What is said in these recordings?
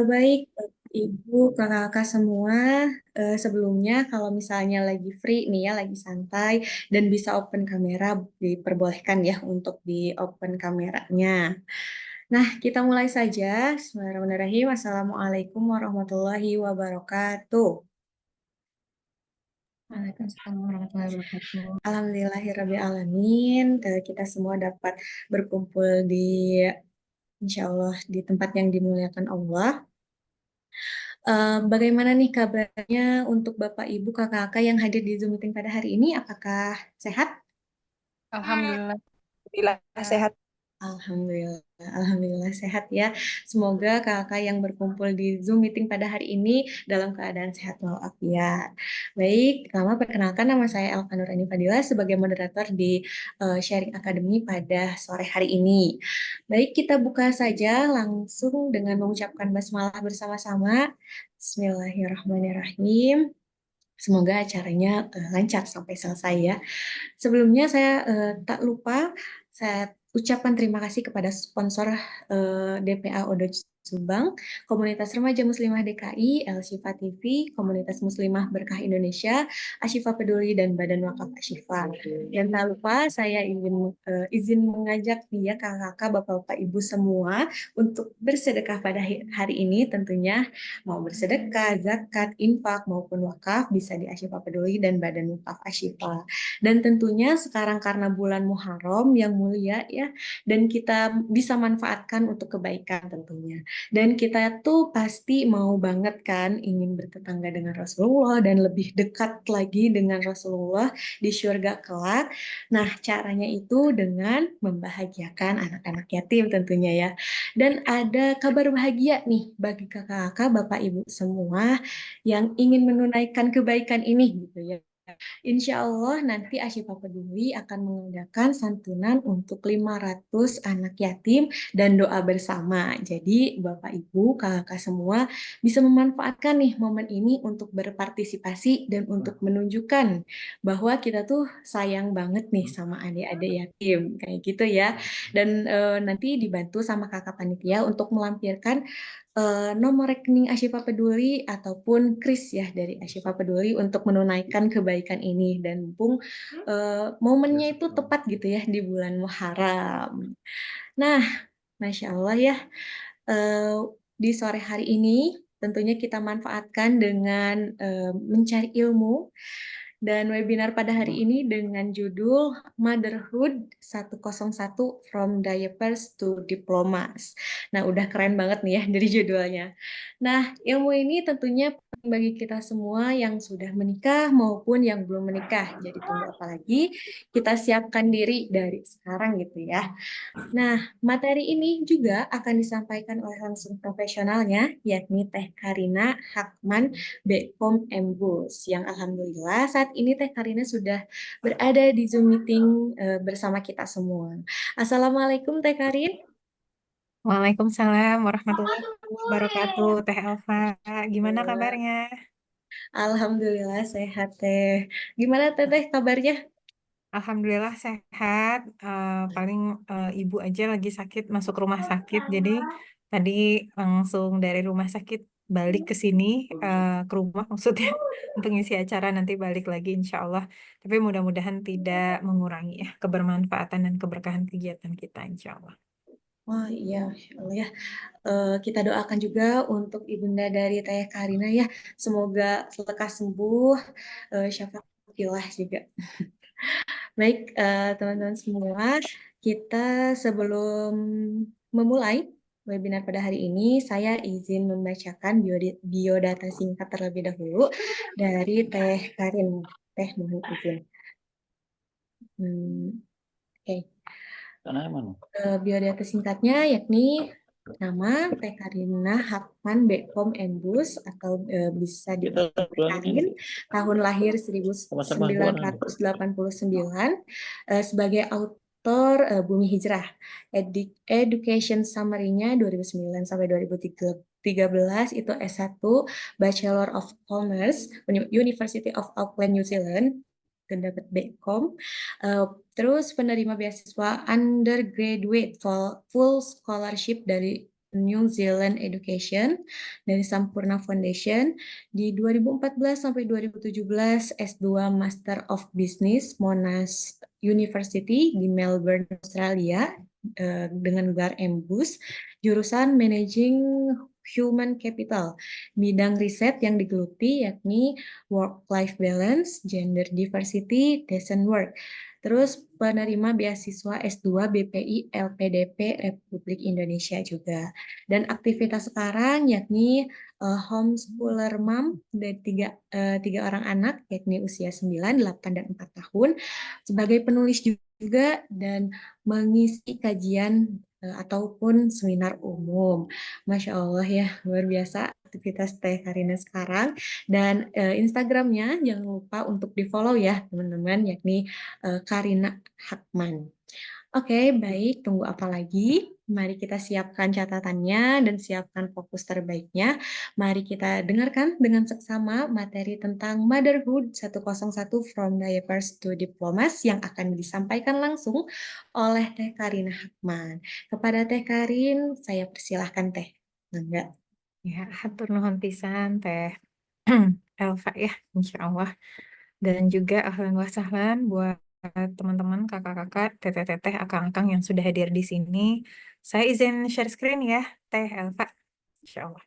Baik, Ibu, kakak-kakak semua. Sebelumnya, kalau misalnya lagi free nih ya, lagi santai dan bisa open kamera, diperbolehkan ya untuk di open kameranya. Nah, kita mulai saja. Bismillahirrahmanirrahim. Assalamualaikum warahmatullahi wabarakatuh. Waalaikumsalam warahmatullahi wabarakatuh. Alhamdulillahirrabbilalamin. Kita semua dapat berkumpul insya Allah di tempat yang dimuliakan Allah. Bagaimana nih kabarnya untuk Bapak, Ibu, kakak-kakak yang hadir di Zoom meeting pada hari ini? Apakah sehat? Alhamdulillah, alhamdulillah sehat. Alhamdulillah, Alhamdulillah sehat ya. Semoga kakak yang berkumpul di Zoom meeting pada hari ini dalam keadaan sehat walafiat. Baik, pertama perkenalkan nama saya Elva Nurani Fadila sebagai moderator di Sharing Academy pada sore hari ini. Baik, kita buka saja langsung dengan mengucapkan basmalah bersama-sama. Bismillahirrahmanirrahim. Semoga acaranya lancar sampai selesai ya. Sebelumnya saya tak lupa saya ucapkan terima kasih kepada sponsor DPA Odo Subang, Komunitas Remaja Muslimah DKI, El Shifa TV, Komunitas Muslimah Berkah Indonesia, Ashifa Peduli, dan Badan Wakaf Ashifa. Dan tak lupa saya izin mengajak dia kakak-kakak, bapak-bapak, ibu semua untuk bersedekah pada hari ini tentunya mau bersedekah, zakat, infak maupun wakaf bisa di Ashifa Peduli dan Badan Wakaf Ashifa. Dan tentunya sekarang karena bulan Muharram yang mulia ya, dan kita bisa manfaatkan untuk kebaikan tentunya. Dan kita tuh pasti mau banget kan ingin bertetangga dengan Rasulullah dan lebih dekat lagi dengan Rasulullah di syurga kelak. Nah, caranya itu dengan membahagiakan anak-anak yatim tentunya ya. Dan ada kabar bahagia nih bagi kakak-kakak, bapak, ibu semua yang ingin menunaikan kebaikan ini gitu ya. Insya Allah nanti Ashifa Peduli akan mengadakan santunan untuk 500 anak yatim dan doa bersama. Jadi Bapak Ibu, kakak semua bisa memanfaatkan nih momen ini untuk berpartisipasi dan untuk menunjukkan bahwa kita tuh sayang banget nih sama adik-adik yatim kayak gitu ya. Dan nanti dibantu sama kakak panitia untuk melampirkan nomor rekening Ashifa Peduli ataupun kris ya dari Ashifa Peduli untuk menunaikan kebaikan ini dan mumpung momennya itu tepat gitu ya di bulan Muharram. Nah, Masya Allah ya, eh, di sore hari ini tentunya kita manfaatkan dengan mencari ilmu dan webinar pada hari ini dengan judul Motherhood 101 From Diapers to Diplomas. Nah, udah keren banget nih ya dari judulnya. Nah, ilmu ini tentunya penting bagi kita semua yang sudah menikah maupun yang belum menikah. Jadi tunggu apa lagi? Kita siapkan diri dari sekarang gitu ya. Nah, materi ini juga akan disampaikan oleh langsung profesionalnya, yakni Teh Karina Hakman Bekom Embus, yang alhamdulillah saat ini Teh Karina sudah berada di Zoom meeting bersama kita semua. Assalamualaikum Teh Karin. Waalaikumsalam warahmatullahi wabarakatuh. Teh Elva, gimana kabarnya? Alhamdulillah sehat Teh. Gimana Teh kabarnya? Alhamdulillah sehat. Paling ibu aja lagi sakit, masuk rumah sakit. Jadi tadi langsung dari rumah sakit balik ke sini, ke rumah maksudnya untuk ngisi acara nanti balik lagi insya Allah. Tapi mudah-mudahan tidak mengurangi ya kebermanfaatan dan keberkahan kegiatan kita insya Allah. Oh iya, Masya Allah ya. Kita doakan juga untuk ibunda dari Teh Karina ya. Semoga lekas sembuh, syafaat juga. Baik, teman-teman semua, kita sebelum memulai webinar pada hari ini, saya izin membacakan biodata singkat terlebih dahulu dari Teh Karin. Teh, mohon izin. Oke. Biodata singkatnya yakni nama Teh Karina Hakman Bekom Embus atau bisa dipanggil Teh Karin, tahun lahir 1989, sebagai autor Bumi Hijrah. Education summary-nya 2009 sampai 2013 itu S1 Bachelor of Commerce University of Auckland New Zealand, dapat BCom. Terus penerima beasiswa undergraduate full scholarship dari New Zealand Education dari Sampurna Foundation. Di 2014 sampai 2017 S2 Master of Business Monash University di Melbourne, Australia dengan gelar MBUS, jurusan Managing Human Capital. Bidang riset yang digeluti yakni work-life balance, gender diversity, decent work. Terus penerima beasiswa S2 BPI LPDP Republik Indonesia juga. Dan aktivitas sekarang yakni homeschooler mom dari tiga orang anak, yakni usia 9, 8, dan 4 tahun, sebagai penulis juga dan mengisi kajian ataupun seminar umum. Masya Allah ya, luar biasa aktivitas Teh Karina sekarang. Dan Instagramnya jangan lupa untuk di-follow ya teman-teman, yakni Karina Hakman. Oke, baik. Tunggu apa lagi? Mari kita siapkan catatannya dan siapkan fokus terbaiknya. Mari kita dengarkan dengan seksama materi tentang Motherhood 101 From Diapers to Diplomas yang akan disampaikan langsung oleh Teh Karina Hakman. Kepada Teh Karin, saya persilahkan Teh. Enggak. Ya, hatur nuhun pisan Teh Elva ya, insya Allah. Dan juga ahlan wa sahlan buat teman-teman, kakak-kakak, teteh-teteh, akang-akang yang sudah hadir di sini. Saya izin share screen ya, Teh Elva. Insya Allah.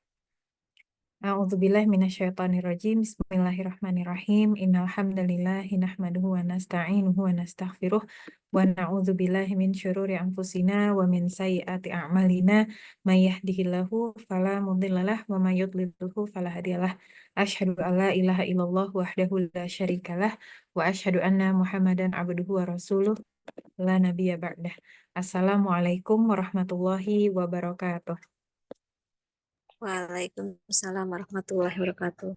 A'udzubillah minasyaitonirrajim. Bismillahirrahmanirrahim. Innal hamdalillahi nahmaduhu wa nasta'inuhu wa nastaghfiruh wa na'udzubillahi min syururi anfusina wa min sayyiati a'malina may yahdihillahu fala mudhillalah wa may yudlilhu fala hadiyalah. Asyhadu an la ilaha illallah wahdahu la syarikalah wa asyhadu anna Muhammadan abduhu wa rasuluh la nabiyya ba'dah. Assalamualaikum warahmatullahi wabarakatuh. Waalaikumsalam warahmatullahi wabarakatuh.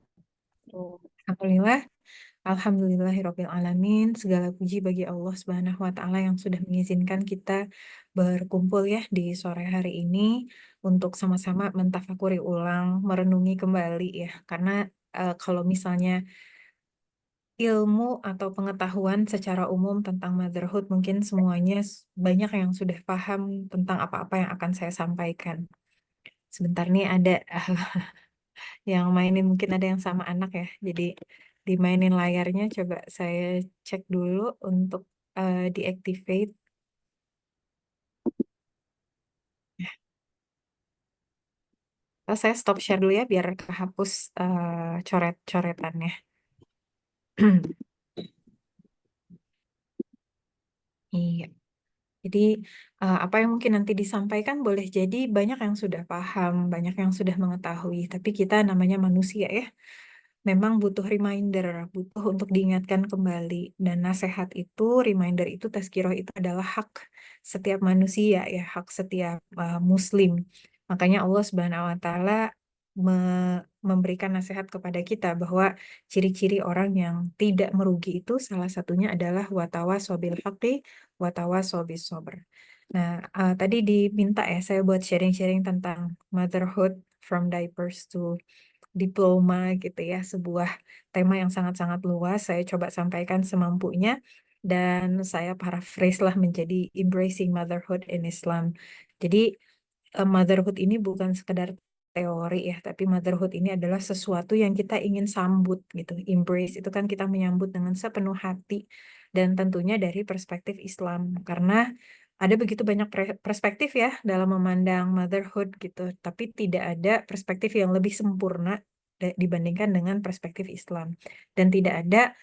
Alhamdulillah. Alhamdulillahirabbil alamin. Segala puji bagi Allah Subhanahu wa taala yang sudah mengizinkan kita berkumpul ya di sore hari ini untuk sama-sama mentafakuri ulang, merenungi kembali ya. Karena kalau misalnya ilmu atau pengetahuan secara umum tentang motherhood mungkin semuanya banyak yang sudah paham tentang apa-apa yang akan saya sampaikan. Sebentar nih ada yang mainin, mungkin ada yang sama anak ya. Jadi dimainin layarnya, coba saya cek dulu untuk deactivate. Saya stop share dulu ya biar kehapus coret-coretannya. Iya. Jadi apa yang mungkin nanti disampaikan boleh jadi banyak yang sudah paham, banyak yang sudah mengetahui, tapi kita namanya manusia ya. Memang butuh reminder, butuh untuk diingatkan kembali. Dan nasihat itu, reminder itu, tazkirah itu adalah hak setiap manusia ya, hak setiap muslim. Makanya Allah Subhanahu wa taala memberikan nasihat kepada kita bahwa ciri-ciri orang yang tidak merugi itu salah satunya adalah watawasobil haqqi watawasobis sabr. Nah, tadi diminta ya saya buat sharing-sharing tentang motherhood from diapers to diploma gitu ya, sebuah tema yang sangat-sangat luas. Saya coba sampaikan semampunya dan saya paraphrase lah menjadi embracing motherhood in Islam. Jadi motherhood ini bukan sekedar teori ya, tapi motherhood ini adalah sesuatu yang kita ingin sambut gitu. Embrace itu kan kita menyambut dengan sepenuh hati dan tentunya dari perspektif Islam, karena ada begitu banyak perspektif ya dalam memandang motherhood gitu, tapi tidak ada perspektif yang lebih sempurna dibandingkan dengan perspektif Islam, dan tidak ada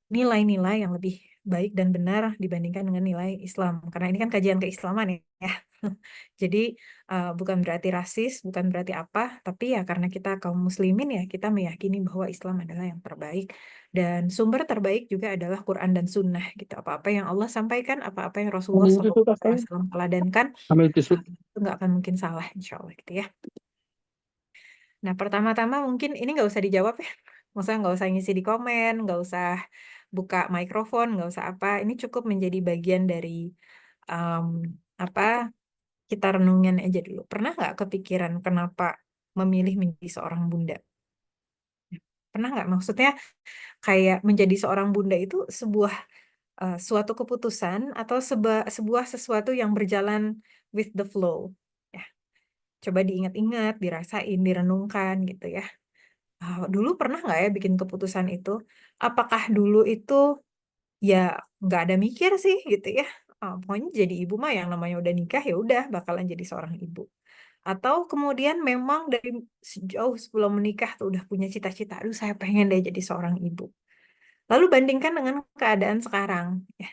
nilai-nilai yang lebih baik dan benar dibandingkan dengan nilai Islam. Karena ini kan kajian keislaman ya. Jadi bukan berarti rasis, bukan berarti apa, tapi ya karena kita kaum muslimin ya kita meyakini bahwa Islam adalah yang terbaik dan sumber terbaik juga adalah Quran dan Sunnah gitu. Apa-apa yang Allah sampaikan, apa-apa yang Rasulullah SAW teladankan, itu nggak akan mungkin salah, insya Allah gitu ya. Nah, pertama-tama mungkin ini nggak usah dijawab ya. Maksudnya nggak usah ngisi di komen, nggak usah buka mikrofon, nggak usah apa. Ini cukup menjadi bagian dari um, apa kita renungin aja dulu. Pernah nggak kepikiran kenapa memilih menjadi seorang bunda? Pernah nggak? Maksudnya kayak menjadi seorang bunda itu sebuah suatu keputusan atau sebuah sesuatu yang berjalan with the flow. Ya. Coba diingat-ingat, dirasain, direnungkan gitu ya. Dulu pernah nggak ya bikin keputusan itu? Apakah dulu itu ya nggak ada mikir sih gitu ya? Pokoknya jadi ibu mah yang namanya udah nikah ya udah bakalan jadi seorang ibu. Atau kemudian memang dari jauh sebelum menikah tuh udah punya cita-cita, aduh saya pengen deh jadi seorang ibu. Lalu bandingkan dengan keadaan sekarang, ya.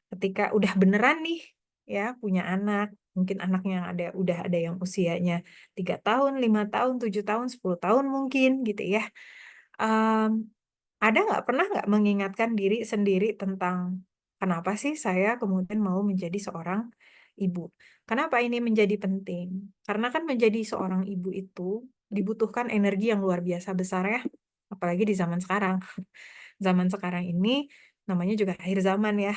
Ketika udah beneran nih, ya punya anak, mungkin anaknya udah ada yang usianya 3 tahun, 5 tahun, 7 tahun, 10 tahun mungkin gitu ya. Em, ada pernah nggak mengingatkan diri sendiri tentang kenapa sih saya kemudian mau menjadi seorang ibu? Kenapa ini menjadi penting? Karena kan menjadi seorang ibu itu dibutuhkan energi yang luar biasa besar ya, apalagi di zaman sekarang. Zaman sekarang ini namanya juga akhir zaman ya.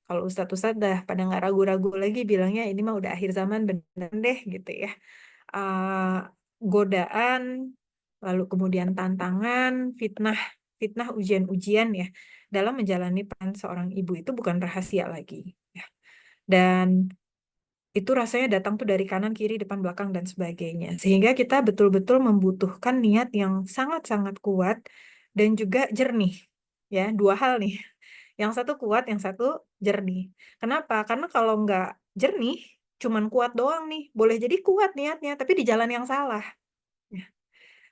Kalau ustadz-ustadz dah pada nggak ragu-ragu lagi bilangnya ini mah udah akhir zaman bener deh gitu ya. Eh, Godaan, lalu kemudian tantangan, fitnah, fitnah ujian-ujian ya dalam menjalani peran seorang ibu itu bukan rahasia lagi. Ya. Dan itu rasanya datang tuh dari kanan, kiri, depan, belakang, dan sebagainya. Sehingga kita betul-betul membutuhkan niat yang sangat-sangat kuat dan juga jernih. Ya, dua hal nih. Yang satu kuat, yang satu jernih. Kenapa? Karena kalau nggak jernih, cuman kuat doang nih. Boleh jadi kuat niatnya, tapi di jalan yang salah. Ya.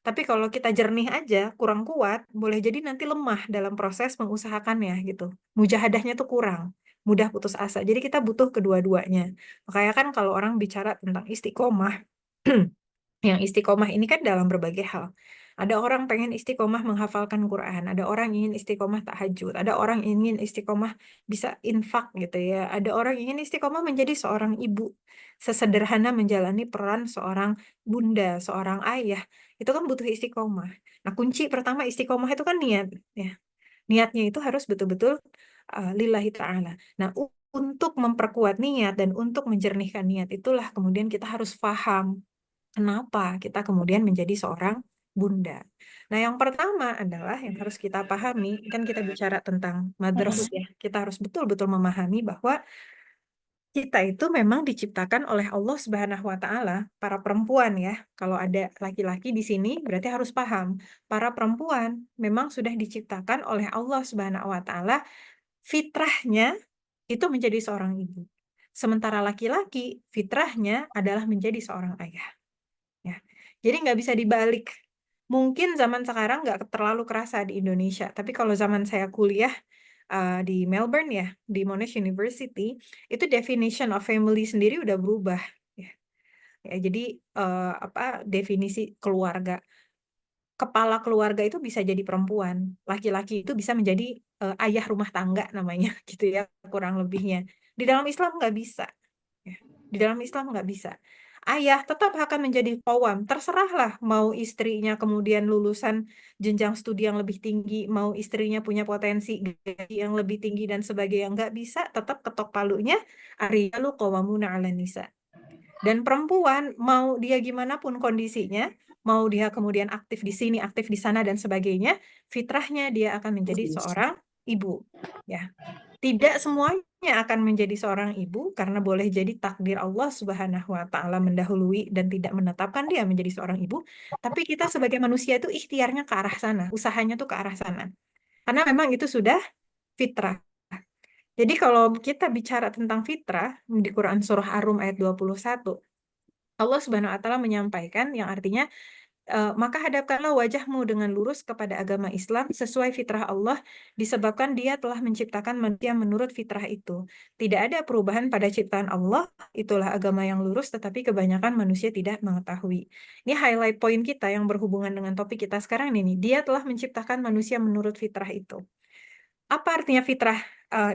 Tapi kalau kita jernih aja, kurang kuat, boleh jadi nanti lemah dalam proses mengusahakannya gitu. Mujahadahnya tuh kurang, mudah putus asa. Jadi kita butuh kedua-duanya. Makanya kan kalau orang bicara tentang istiqomah, yang istiqomah ini kan dalam berbagai hal. Ada orang pengen istiqomah menghafalkan Quran, ada orang ingin istiqomah tahajud, ada orang ingin istiqomah bisa infak gitu ya, ada orang ingin istiqomah menjadi seorang ibu, sesederhana menjalani peran seorang bunda, seorang ayah, itu kan butuh istiqomah. Nah, kunci pertama istiqomah itu kan niat, ya. Niatnya itu harus betul-betul lillahi ta'ala. Nah, untuk memperkuat niat dan untuk menjernihkan niat itulah kemudian kita harus paham kenapa kita kemudian menjadi seorang bunda. Nah, yang pertama adalah yang harus kita pahami, kan kita bicara tentang motherhood ya. Kita harus betul-betul memahami bahwa kita itu memang diciptakan oleh Allah Subhanahu wa taala, para perempuan ya. Kalau ada laki-laki di sini berarti harus paham, para perempuan memang sudah diciptakan oleh Allah Subhanahu wa taala fitrahnya itu menjadi seorang ibu. Sementara laki-laki fitrahnya adalah menjadi seorang ayah. Ya. Jadi nggak bisa dibalik. Mungkin zaman sekarang nggak terlalu kerasa di Indonesia, tapi kalau zaman saya kuliah di Melbourne ya, di Monash University, itu definition of family sendiri udah berubah. Ya, ya jadi apa definisi keluarga, kepala keluarga itu bisa jadi perempuan, laki-laki itu bisa menjadi ayah rumah tangga namanya, gitu ya kurang lebihnya. Di dalam Islam nggak bisa. Ya. Di dalam Islam nggak bisa. Ayah tetap akan menjadi qawwam. Terserahlah mau istrinya kemudian lulusan jenjang studi yang lebih tinggi, mau istrinya punya potensi gaji yang lebih tinggi dan sebagainya. Nggak bisa, tetap ketok palunya ar-rijalu qawwamuna 'alan nisa. Dan perempuan mau dia gimana pun kondisinya, mau dia kemudian aktif di sini, aktif di sana dan sebagainya, fitrahnya dia akan menjadi seorang ibu. Ya. Tidak semuanya akan menjadi seorang ibu karena boleh jadi takdir Allah Subhanahu wa taala mendahului dan tidak menetapkan dia menjadi seorang ibu, tapi kita sebagai manusia itu ikhtiarnya ke arah sana, usahanya tuh ke arah sana. Karena memang itu sudah fitrah. Jadi kalau kita bicara tentang fitrah di Quran surah Ar-Rum ayat 21, Allah Subhanahu wa taala menyampaikan yang artinya maka hadapkanlah wajahmu dengan lurus kepada agama Islam sesuai fitrah Allah, disebabkan Dia telah menciptakan manusia menurut fitrah itu. Tidak ada perubahan pada ciptaan Allah, itulah agama yang lurus, tetapi kebanyakan manusia tidak mengetahui. Ini highlight poin kita yang berhubungan dengan topik kita sekarang ini. Dia telah menciptakan manusia menurut fitrah itu. Apa artinya fitrah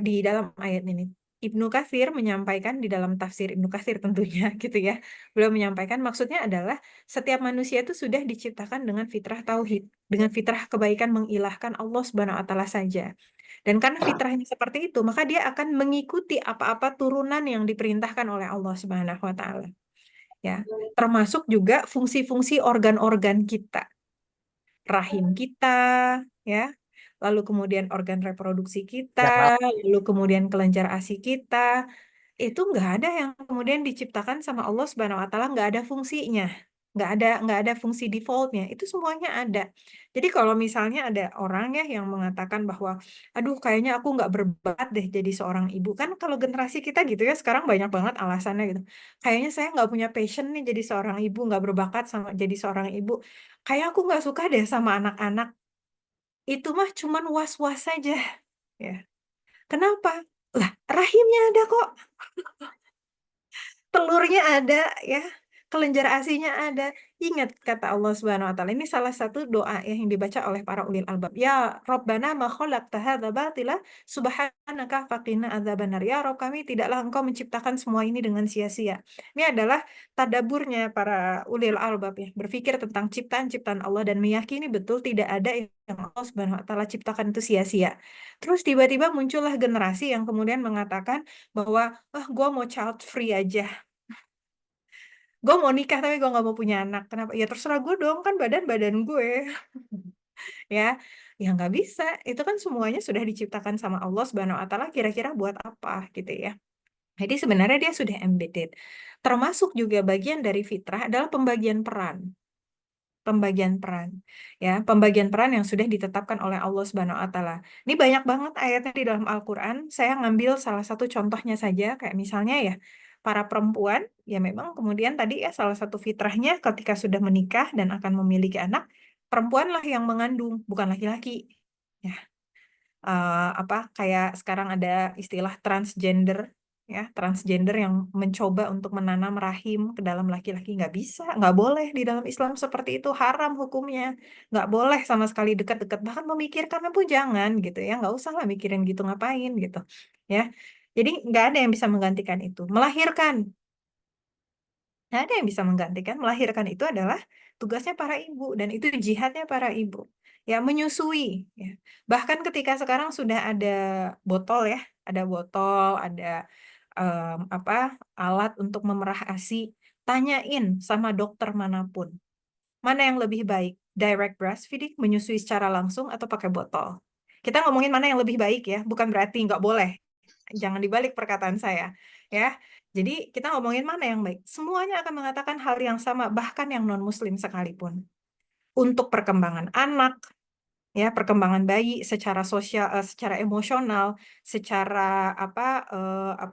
di dalam ayat ini? Ibnu Katsir menyampaikan di dalam tafsir Ibnu Katsir tentunya gitu ya. Beliau menyampaikan maksudnya adalah setiap manusia itu sudah diciptakan dengan fitrah tauhid, dengan fitrah kebaikan mengilahkan Allah Subhanahu wa taala saja. Dan karena fitrahnya seperti itu, maka dia akan mengikuti apa-apa turunan yang diperintahkan oleh Allah Subhanahu wa taala. Ya, termasuk juga fungsi-fungsi organ-organ kita, rahim kita, ya, lalu kemudian organ reproduksi kita, lalu kemudian kelenjar ASI kita. itu nggak ada yang kemudian diciptakan sama Allah Subhanahu Wa Taala, nggak ada fungsinya, nggak ada fungsi defaultnya, itu semuanya ada. Jadi kalau misalnya ada orang ya yang mengatakan bahwa, aduh kayaknya aku nggak berbakat deh jadi seorang ibu, kan kalau generasi kita gitu ya sekarang banyak banget alasannya gitu. Kayaknya saya nggak punya passion nih jadi seorang ibu, nggak berbakat sama jadi seorang ibu. Kayak aku nggak suka deh sama anak-anak. Itu mah cuman was-was saja, ya. Kenapa? Lah, rahimnya ada kok. Telurnya ada ya, kelenjar ASI-nya ada. Ingat kata Allah Subhanahu wa taala, ini salah satu doa ya yang dibaca oleh para ulil albab. Ya Rabbana ma khalaqta hadza batila subhanaka faqina adzabannar. Ya Rabb kami, tidaklah Engkau menciptakan semua ini dengan sia-sia. Ini adalah tadaburnya para ulil albab ya, berpikir tentang ciptaan-ciptaan Allah dan meyakini betul tidak ada yang Allah Subhanahu wa taala ciptakan itu sia-sia. Terus tiba-tiba muncullah generasi yang kemudian mengatakan bahwa, "Ah, gue mau child free aja. Gue mau nikah tapi gue nggak mau punya anak. Kenapa? Ya terserah gue dong, kan badan gue." Ya, ya nggak bisa. Itu kan semuanya sudah diciptakan sama Allah Subhanahu Wa Taala. Kira-kira buat apa gitu ya? Jadi sebenarnya dia sudah embedded. Termasuk juga bagian dari fitrah adalah pembagian peran. Pembagian peran, ya, pembagian peran yang sudah ditetapkan oleh Allah Subhanahu Wa Taala. Ini banyak banget ayatnya di dalam Al-Quran. Saya ngambil salah satu contohnya saja, kayak misalnya ya, para perempuan, ya memang kemudian tadi ya salah satu fitrahnya ketika sudah menikah dan akan memiliki anak, perempuanlah yang mengandung, bukan laki-laki. Ya, apa kayak sekarang ada istilah transgender ya, transgender yang mencoba untuk menanam rahim ke dalam laki-laki, nggak bisa, nggak boleh di dalam Islam, seperti itu haram hukumnya, nggak boleh sama sekali dekat-dekat, bahkan memikirkannya pun jangan gitu ya, nggak usah lah mikirin gitu, ngapain gitu ya. Jadi nggak ada yang bisa menggantikan itu. Melahirkan, nggak ada yang bisa menggantikan. Melahirkan itu adalah tugasnya para ibu dan itu jihadnya para ibu. Ya, menyusui. Ya. Bahkan ketika sekarang sudah ada botol ya, ada botol, ada apa alat untuk memerah ASI. Tanyain sama dokter manapun, mana yang lebih baik? Direct breastfeeding, menyusui secara langsung atau pakai botol? Kita ngomongin mana yang lebih baik ya, bukan berarti nggak boleh. Jangan dibalik perkataan saya, ya. Jadi kita ngomongin mana yang baik. Semuanya akan mengatakan hal yang sama, bahkan yang non-muslim sekalipun. Untuk perkembangan anak, ya, perkembangan bayi secara sosial, secara emosional, secara apa,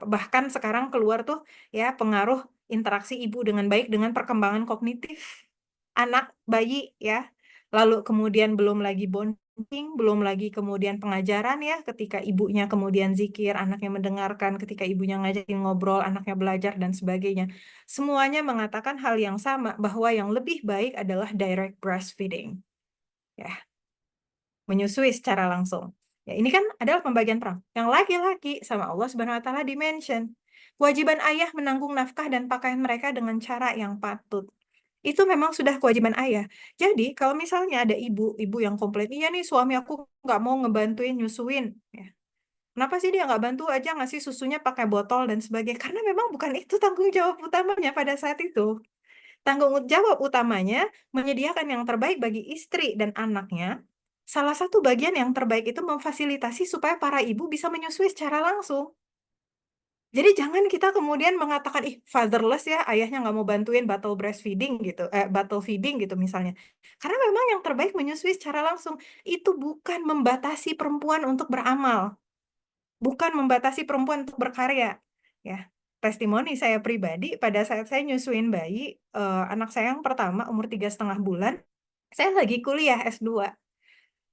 bahkan sekarang keluar tuh ya pengaruh interaksi ibu dengan baik dengan perkembangan kognitif anak bayi ya. Lalu kemudian belum lagi bonding, belum lagi kemudian pengajaran ya, ketika ibunya kemudian zikir, anaknya mendengarkan, ketika ibunya ngajakin ngobrol, anaknya belajar dan sebagainya. Semuanya mengatakan hal yang sama, bahwa yang lebih baik adalah direct breastfeeding. Ya, menyusui secara langsung. Ya, ini kan adalah pembagian peran. Yang laki-laki sama Allah Subhanahu wa taala dimention. Kewajiban ayah menanggung nafkah dan pakaian mereka dengan cara yang patut. Itu memang sudah kewajiban ayah. Jadi kalau misalnya ada ibu yang komplain, iya nih suami aku nggak mau ngebantuin nyusuin. Ya. Kenapa sih dia nggak bantu aja ngasih susunya pakai botol dan sebagainya? Karena memang bukan itu tanggung jawab utamanya pada saat itu. Tanggung jawab utamanya menyediakan yang terbaik bagi istri dan anaknya. Salah satu bagian yang terbaik itu memfasilitasi supaya para ibu bisa menyusui secara langsung. Jadi jangan kita kemudian mengatakan, ih fatherless ya, ayahnya nggak mau bantuin battle breastfeeding gitu, battle feeding gitu misalnya. Karena memang yang terbaik menyusui secara langsung. Itu bukan membatasi perempuan untuk beramal, bukan membatasi perempuan untuk berkarya. Ya, testimoni saya pribadi pada saat saya nyusuin bayi, anak saya yang pertama umur 3,5 bulan, saya lagi kuliah S2.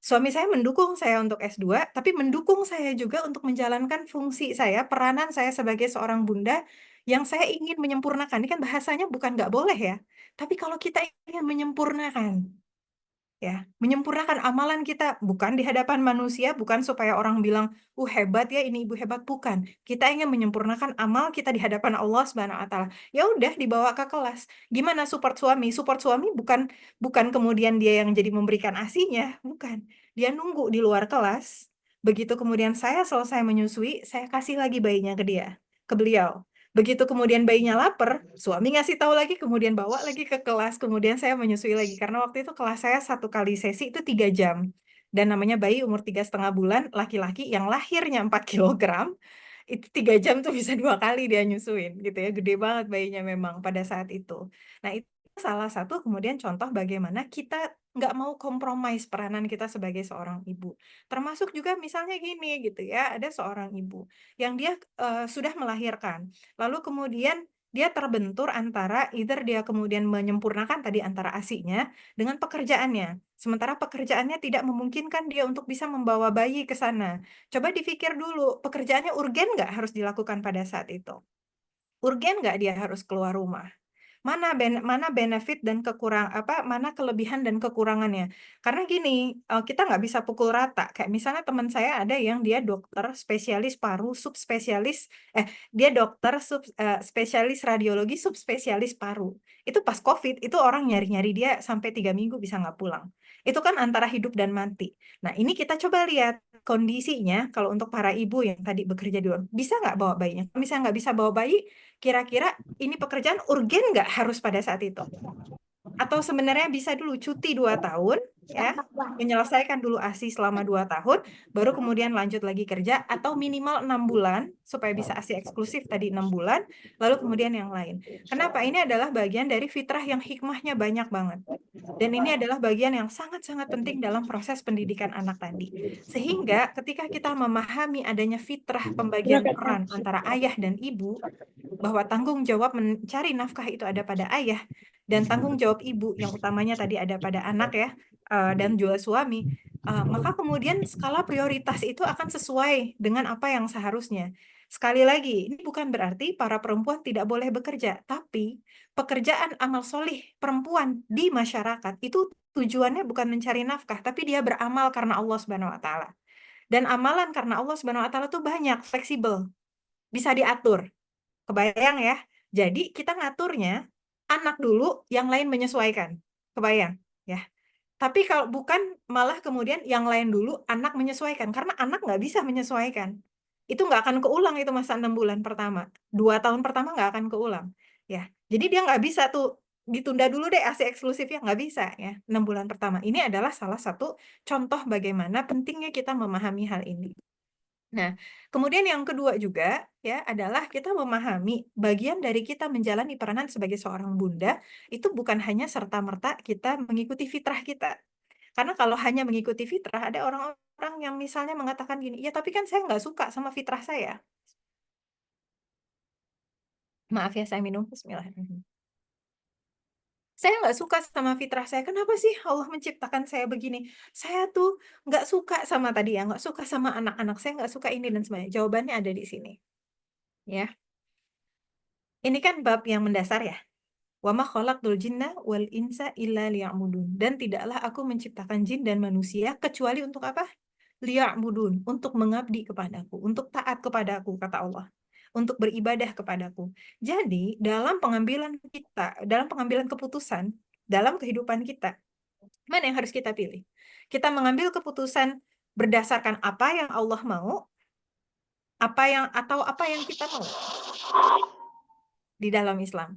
Suami saya mendukung saya untuk S2, tapi mendukung saya juga untuk menjalankan fungsi saya, peranan saya sebagai seorang bunda yang saya ingin menyempurnakan. Ini kan bahasanya bukan nggak boleh ya, tapi kalau kita ingin menyempurnakan, ya, menyempurnakan amalan kita, bukan di hadapan manusia, bukan supaya orang bilang, hebat ya ini ibu hebat, bukan. Kita ingin menyempurnakan amal kita di hadapan Allah Subhanahu wa taala. Ya udah dibawa ke kelas. Gimana support suami? Support suami bukan bukan kemudian dia yang jadi memberikan ASI-nya, bukan. Dia nunggu di luar kelas. Begitu kemudian saya selesai menyusui, saya kasih lagi bayinya ke dia, ke beliau. Begitu kemudian bayinya lapar, suami ngasih tahu lagi, kemudian bawa lagi ke kelas, kemudian saya menyusui lagi. Karena waktu itu kelas saya satu kali sesi itu 3 jam. Dan namanya bayi umur 3,5 bulan, laki-laki yang lahirnya 4 kilogram, itu 3 jam tuh bisa 2 kali dia nyusuin gitu ya, gede banget bayinya memang pada saat itu. Nah itu salah satu kemudian contoh bagaimana kita nggak mau kompromis peranan kita sebagai seorang ibu. Termasuk juga misalnya gini gitu ya, ada seorang ibu yang dia sudah melahirkan, lalu kemudian dia terbentur antara either dia kemudian menyempurnakan tadi antara ASInya dengan pekerjaannya. Sementara pekerjaannya tidak memungkinkan dia untuk bisa membawa bayi ke sana. Coba dipikir dulu, pekerjaannya urgen nggak harus dilakukan pada saat itu? Urgen nggak dia harus keluar rumah? Mana benefit dan mana kelebihan dan kekurangannya? Karena gini, kita nggak bisa pukul rata. Kayak misalnya teman saya ada yang dia dokter spesialis paru, dia dokter spesialis radiologi, subspesialis paru. Itu pas COVID, itu orang nyari-nyari dia sampai 3 minggu bisa nggak pulang. Itu kan antara hidup dan mati. Nah, ini kita coba lihat kondisinya kalau untuk para ibu yang tadi bekerja di luar, bisa nggak bawa bayinya? Kalau misalnya nggak bisa bawa bayi, kira-kira ini pekerjaan urgen nggak harus pada saat itu? Atau sebenarnya bisa dulu cuti 2 tahun, ya, menyelesaikan dulu ASI selama 2 tahun, baru kemudian lanjut lagi kerja, atau minimal 6 bulan, supaya bisa ASI eksklusif tadi 6 bulan, lalu kemudian yang lain. Kenapa? Ini adalah bagian dari fitrah yang hikmahnya banyak banget. Dan ini adalah bagian yang sangat-sangat penting dalam proses pendidikan anak tadi. Sehingga ketika kita memahami adanya fitrah pembagian peran antara ayah dan ibu, bahwa tanggung jawab mencari nafkah itu ada pada ayah, dan tanggung jawab ibu yang utamanya tadi ada pada anak ya, dan juga suami, maka kemudian skala prioritas itu akan sesuai dengan apa yang seharusnya. Sekali lagi, ini bukan berarti para perempuan tidak boleh bekerja, tapi pekerjaan amal solih perempuan di masyarakat itu tujuannya bukan mencari nafkah, tapi dia beramal karena Allah Subhanahu wa Ta'ala. Dan amalan karena Allah Subhanahu wa Ta'ala tuh banyak, fleksibel, bisa diatur. Kebayang ya? Jadi kita ngaturnya anak dulu, yang lain menyesuaikan. Kebayang ya? Tapi kalau bukan malah kemudian yang lain dulu, anak menyesuaikan. Karena anak nggak bisa menyesuaikan. Itu nggak akan keulang itu masa 6 bulan pertama. 2 tahun pertama nggak akan keulang. Ya, jadi dia nggak bisa tuh ditunda dulu deh ASI eksklusifnya, nggak bisa ya 6 bulan pertama. Ini adalah salah satu contoh bagaimana pentingnya kita memahami hal ini. Nah, kemudian yang kedua juga ya adalah kita memahami bagian dari kita menjalani peranan sebagai seorang bunda itu bukan hanya serta-merta kita mengikuti fitrah kita. Karena kalau hanya mengikuti fitrah, ada orang-orang yang misalnya mengatakan gini, ya tapi kan saya nggak suka sama fitrah saya. Maaf ya, saya minum. Bismillahirrahmanirrahim. Saya nggak suka sama fitrah saya. Kenapa sih Allah menciptakan saya begini? Saya tuh nggak suka sama tadi ya, nggak suka sama anak-anak. Saya nggak suka ini dan sebagainya. Jawabannya ada di sini. Ya, ini kan bab yang mendasar ya. Wa ma khalaqtul jinna wal insa illa liya'budun. Dan tidaklah aku menciptakan jin dan manusia kecuali untuk apa? Liya'budun, untuk mengabdi kepadaku, untuk taat kepadaku, kata Allah. Untuk beribadah kepadaku. Jadi, dalam pengambilan keputusan, dalam kehidupan kita, mana yang harus kita pilih? Kita mengambil keputusan berdasarkan apa yang Allah mau, atau apa yang kita mau di dalam Islam.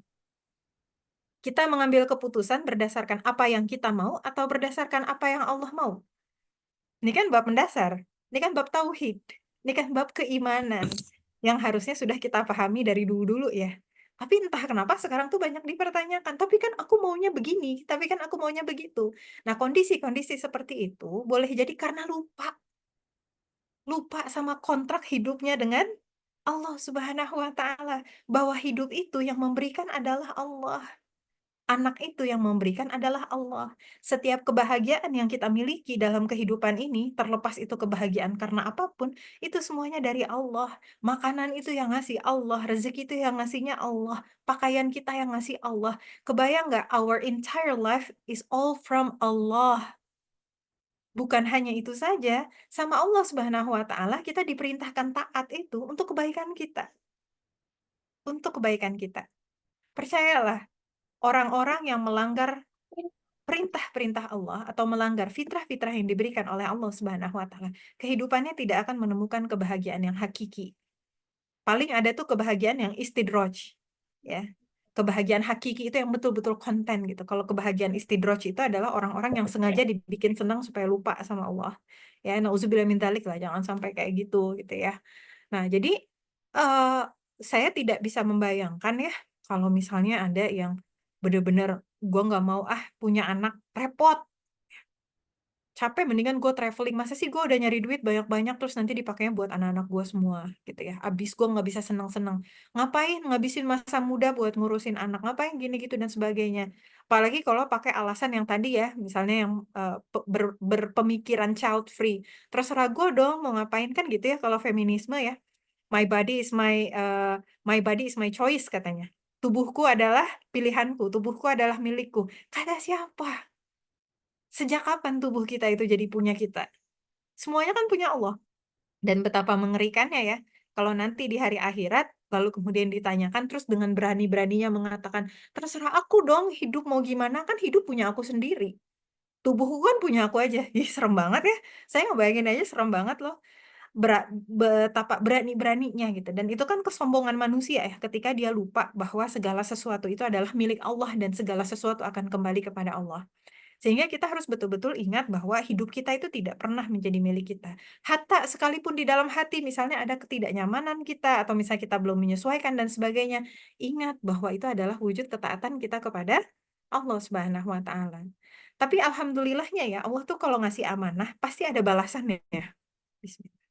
Kita mengambil keputusan berdasarkan apa yang kita mau atau berdasarkan apa yang Allah mau. Ini kan bab mendasar. Ini kan bab tauhid. Ini kan bab keimanan yang harusnya sudah kita pahami dari dulu-dulu ya. Tapi entah kenapa sekarang tuh banyak dipertanyakan. Tapi kan aku maunya begini. Tapi kan aku maunya begitu. Nah, kondisi-kondisi seperti itu boleh jadi karena lupa. Lupa sama kontrak hidupnya dengan Allah Subhanahu wa Ta'ala. Bahwa hidup itu yang memberikan adalah Allah. Anak itu yang memberikan adalah Allah. Setiap kebahagiaan yang kita miliki dalam kehidupan ini, terlepas itu kebahagiaan karena apapun, itu semuanya dari Allah. Makanan itu yang ngasih Allah, rezeki itu yang ngasihnya Allah, pakaian kita yang ngasih Allah. Kebayang nggak? Our entire life is all from Allah. Bukan hanya itu saja, sama Allah Subhanahu wa Ta'ala kita diperintahkan taat itu untuk kebaikan kita. Untuk kebaikan kita. Percayalah, orang-orang yang melanggar perintah-perintah Allah atau melanggar fitrah-fitrah yang diberikan oleh Allah Subhanahu wa Ta'ala, kehidupannya tidak akan menemukan kebahagiaan yang hakiki. Paling ada tuh kebahagiaan yang istidraj, ya. Kebahagiaan hakiki itu yang betul-betul konten gitu. Kalau kebahagiaan istidraj itu adalah orang-orang yang sengaja dibikin senang supaya lupa sama Allah. Ya, nauzubillah min dzalik lah, jangan sampai kayak gitu ya. Nah, jadi Eh, saya tidak bisa membayangkan ya kalau misalnya ada yang bener-bener gue nggak mau punya anak repot, capek mendingan gue traveling. Masa sih gue udah nyari duit banyak-banyak terus nanti dipakainya buat anak-anak gue semua gitu ya. Abis gue nggak bisa seneng-seneng. Ngapain ngabisin masa muda buat ngurusin anak? Ngapain gini gitu dan sebagainya. Apalagi kalau pakai alasan yang tadi ya, misalnya yang berpemikiran child free. Terserah gue dong mau ngapain kan gitu ya kalau feminisme ya. My body is my choice katanya. Tubuhku adalah pilihanku, tubuhku adalah milikku. Kata siapa? Sejak kapan tubuh kita itu jadi punya kita? Semuanya kan punya Allah. Dan betapa mengerikannya ya, kalau nanti di hari akhirat, lalu kemudian ditanyakan, terus dengan berani-beraninya mengatakan, terserah aku dong, hidup mau gimana, kan hidup punya aku sendiri. Tubuhku kan punya aku aja. Ih, serem banget ya. Saya ngebayangin aja serem banget loh. Betapa berani-beraninya gitu. Dan itu kan kesombongan manusia ya, ketika dia lupa bahwa segala sesuatu itu adalah milik Allah dan segala sesuatu akan kembali kepada Allah. Sehingga kita harus betul-betul ingat bahwa hidup kita itu tidak pernah menjadi milik kita. Hatta sekalipun di dalam hati misalnya ada ketidaknyamanan kita atau misalnya kita belum menyesuaikan dan sebagainya, ingat bahwa itu adalah wujud ketaatan kita kepada Allah Subhanahu wa taala. Tapi alhamdulillahnya ya, Allah tuh kalau ngasih amanah pasti ada balasannya ya. Bismillah.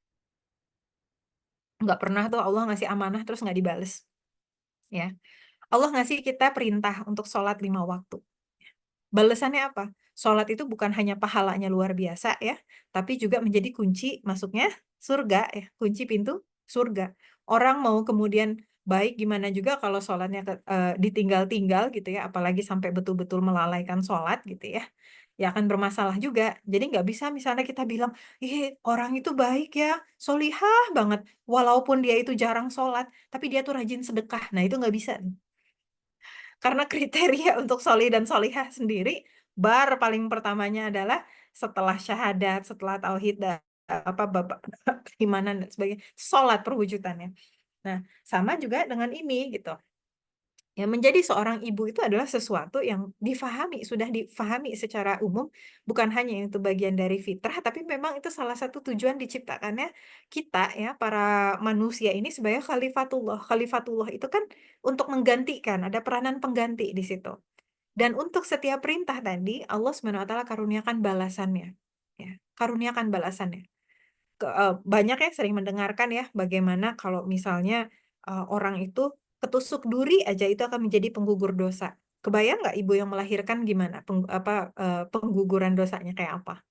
Nggak pernah tuh Allah ngasih amanah terus nggak dibales. Ya. Allah ngasih kita perintah untuk sholat 5 waktu. Balasannya apa? Sholat itu bukan hanya pahalanya luar biasa ya, tapi juga menjadi kunci masuknya surga ya, kunci pintu surga. Orang mau kemudian baik gimana juga kalau sholatnya ditinggal-tinggal gitu ya, apalagi sampai betul-betul melalaikan sholat gitu ya akan bermasalah juga. Jadi nggak bisa misalnya kita bilang, ih orang itu baik ya, solihah banget, walaupun dia itu jarang sholat, tapi dia tuh rajin sedekah. Nah itu nggak bisa. Karena kriteria untuk soli dan solihah sendiri, paling pertamanya adalah setelah syahadat, setelah tauhid dan bapak keimanan dan sebagainya, sholat perwujudannya. Nah, sama juga dengan ini gitu. Ya, menjadi seorang ibu itu adalah sesuatu yang sudah difahami secara umum, bukan hanya itu bagian dari fitrah, tapi memang itu salah satu tujuan diciptakannya kita ya, para manusia ini sebagai khalifatullah. Khalifatullah itu kan untuk menggantikan, ada peranan pengganti di situ. Dan untuk setiap perintah tadi, Allah SWT karuniakan balasannya. Ya, karuniakan balasannya. Banyak ya sering mendengarkan ya bagaimana kalau misalnya orang itu ketusuk duri aja itu akan menjadi penggugur dosa. Kebayang nggak ibu yang melahirkan gimana pengguguran dosanya kayak apa?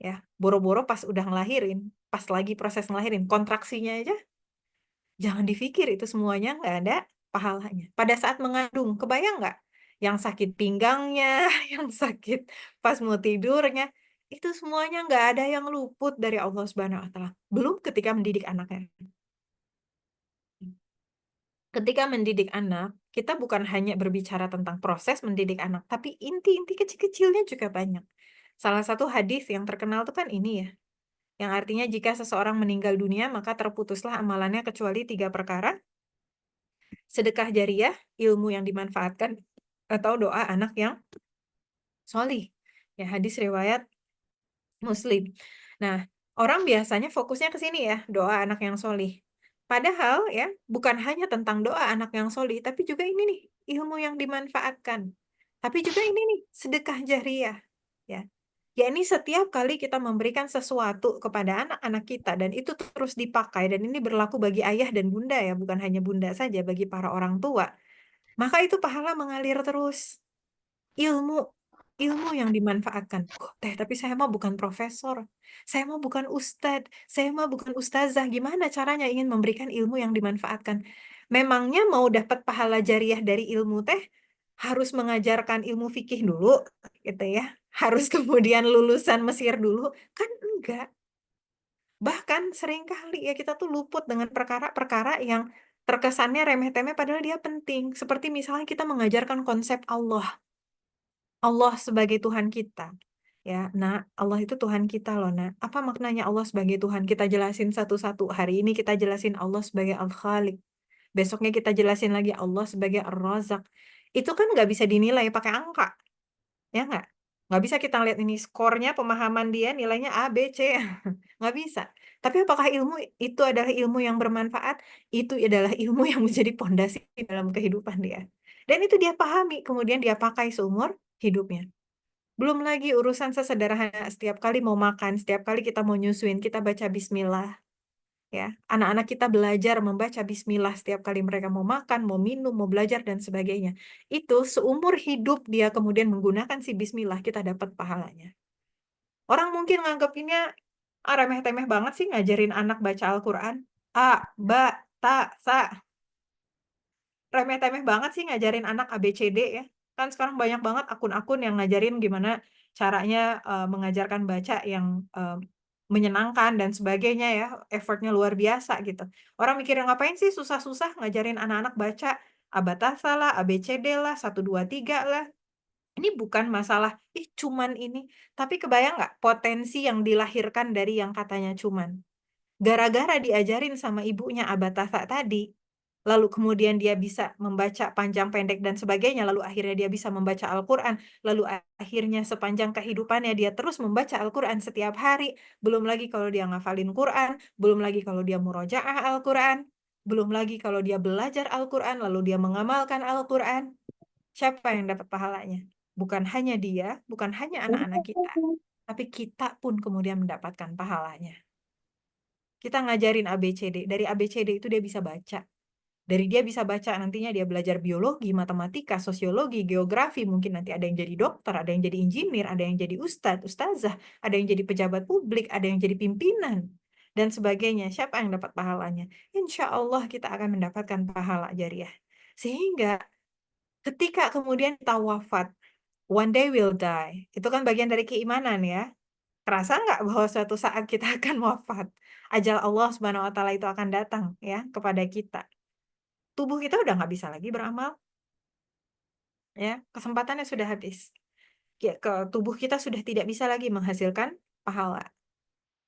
Ya, boro-boro pas udah ngelahirin, pas lagi proses ngelahirin, kontraksinya aja jangan dipikir itu semuanya nggak ada pahalanya. Pada saat mengandung, kebayang nggak? Yang sakit pinggangnya, yang sakit pas mau tidurnya, itu semuanya nggak ada yang luput dari Allah Subhanahu Wa Taala. Belum ketika mendidik anaknya. Ketika mendidik anak, kita bukan hanya berbicara tentang proses mendidik anak, tapi inti-inti kecil-kecilnya juga banyak. Salah satu hadis yang terkenal itu kan ini ya, yang artinya jika seseorang meninggal dunia, maka terputuslah amalannya kecuali 3 perkara: sedekah jariah, ilmu yang dimanfaatkan, atau doa anak yang solih. Ya, hadis riwayat Muslim. Nah, orang biasanya fokusnya ke sini ya, doa anak yang solih. Padahal ya, bukan hanya tentang doa anak yang solih, tapi juga ini nih, ilmu yang dimanfaatkan. Tapi juga ini nih, sedekah jariah. Ya, ya ini setiap kali kita memberikan sesuatu kepada anak-anak kita, dan itu terus dipakai, dan ini berlaku bagi ayah dan bunda ya, bukan hanya bunda saja, bagi para orang tua. Maka itu pahala mengalir terus. Ilmu, ilmu yang dimanfaatkan. Kok teh, tapi saya mah bukan profesor. Saya mah bukan ustadz. Saya mah bukan ustazah. Gimana caranya ingin memberikan ilmu yang dimanfaatkan? Memangnya mau dapat pahala jariah dari ilmu teh harus mengajarkan ilmu fikih dulu, gitu ya. Harus kemudian lulusan Mesir dulu. Kan enggak. Bahkan seringkali ya kita tuh luput dengan perkara-perkara yang terkesannya remeh-temeh padahal dia penting. Seperti misalnya kita mengajarkan konsep Allah. Allah sebagai Tuhan kita. Ya, nah, Allah itu Tuhan kita loh, nah. Apa maknanya Allah sebagai Tuhan? Kita jelasin satu-satu. Hari ini kita jelasin Allah sebagai Al-Khaliq. Besoknya kita jelasin lagi Allah sebagai Ar-Razak. Itu kan nggak bisa dinilai pakai angka. Ya nggak? Nggak bisa kita lihat ini skornya, pemahaman dia, nilainya A, B, C. nggak bisa. Tapi apakah ilmu itu adalah ilmu yang bermanfaat? Itu adalah ilmu yang menjadi pondasi dalam kehidupan dia. Dan itu dia pahami, kemudian dia pakai seumur hidupnya. Belum lagi urusan sesederhana setiap kali mau makan, setiap kali kita mau nyusuin, kita baca bismillah. Ya, anak-anak kita belajar membaca bismillah setiap kali mereka mau makan, mau minum, mau belajar dan sebagainya. Itu seumur hidup dia kemudian menggunakan si bismillah, kita dapat pahalanya. Orang mungkin nganggepinnya remeh-temeh banget sih ngajarin anak baca Al-Quran. A, ba, ta, sa. Remeh-temeh banget sih ngajarin anak ABCD ya. Kan sekarang banyak banget akun-akun yang ngajarin gimana caranya mengajarkan baca yang menyenangkan dan sebagainya ya. Effortnya luar biasa gitu. Orang mikirnya ngapain sih susah-susah ngajarin anak-anak baca Abatasa lah, ABCD lah, 1, 2, 3 lah. Ini bukan masalah, ih cuman ini. Tapi kebayang nggak potensi yang dilahirkan dari yang katanya cuman. Gara-gara diajarin sama ibunya Abatasa tadi, lalu kemudian dia bisa membaca panjang pendek dan sebagainya, lalu akhirnya dia bisa membaca Al-Quran, lalu akhirnya sepanjang kehidupannya dia terus membaca Al-Quran setiap hari, belum lagi kalau dia ngafalin Quran, belum lagi kalau dia murojaah Al-Quran, belum lagi kalau dia belajar Al-Quran, lalu dia mengamalkan Al-Quran. Siapa yang dapat pahalanya? Bukan hanya dia, bukan hanya anak-anak kita, tapi kita pun kemudian mendapatkan pahalanya. Kita ngajarin ABCD, dari ABCD itu dia bisa baca. Dari dia bisa baca, nantinya dia belajar biologi, matematika, sosiologi, geografi, mungkin nanti ada yang jadi dokter, ada yang jadi insinyur, ada yang jadi ustadz, ustazah, ada yang jadi pejabat publik, ada yang jadi pimpinan, dan sebagainya. Siapa yang dapat pahalanya? Insya Allah kita akan mendapatkan pahala jariah. Sehingga ketika kemudian kita wafat, one day will die. Itu kan bagian dari keimanan ya. Kerasa nggak bahwa suatu saat kita akan wafat? Ajal Allah Subhanahu wa taala itu akan datang ya kepada kita. Tubuh kita udah nggak bisa lagi beramal, ya. Kesempatannya sudah habis. Ya, tubuh kita sudah tidak bisa lagi menghasilkan pahala.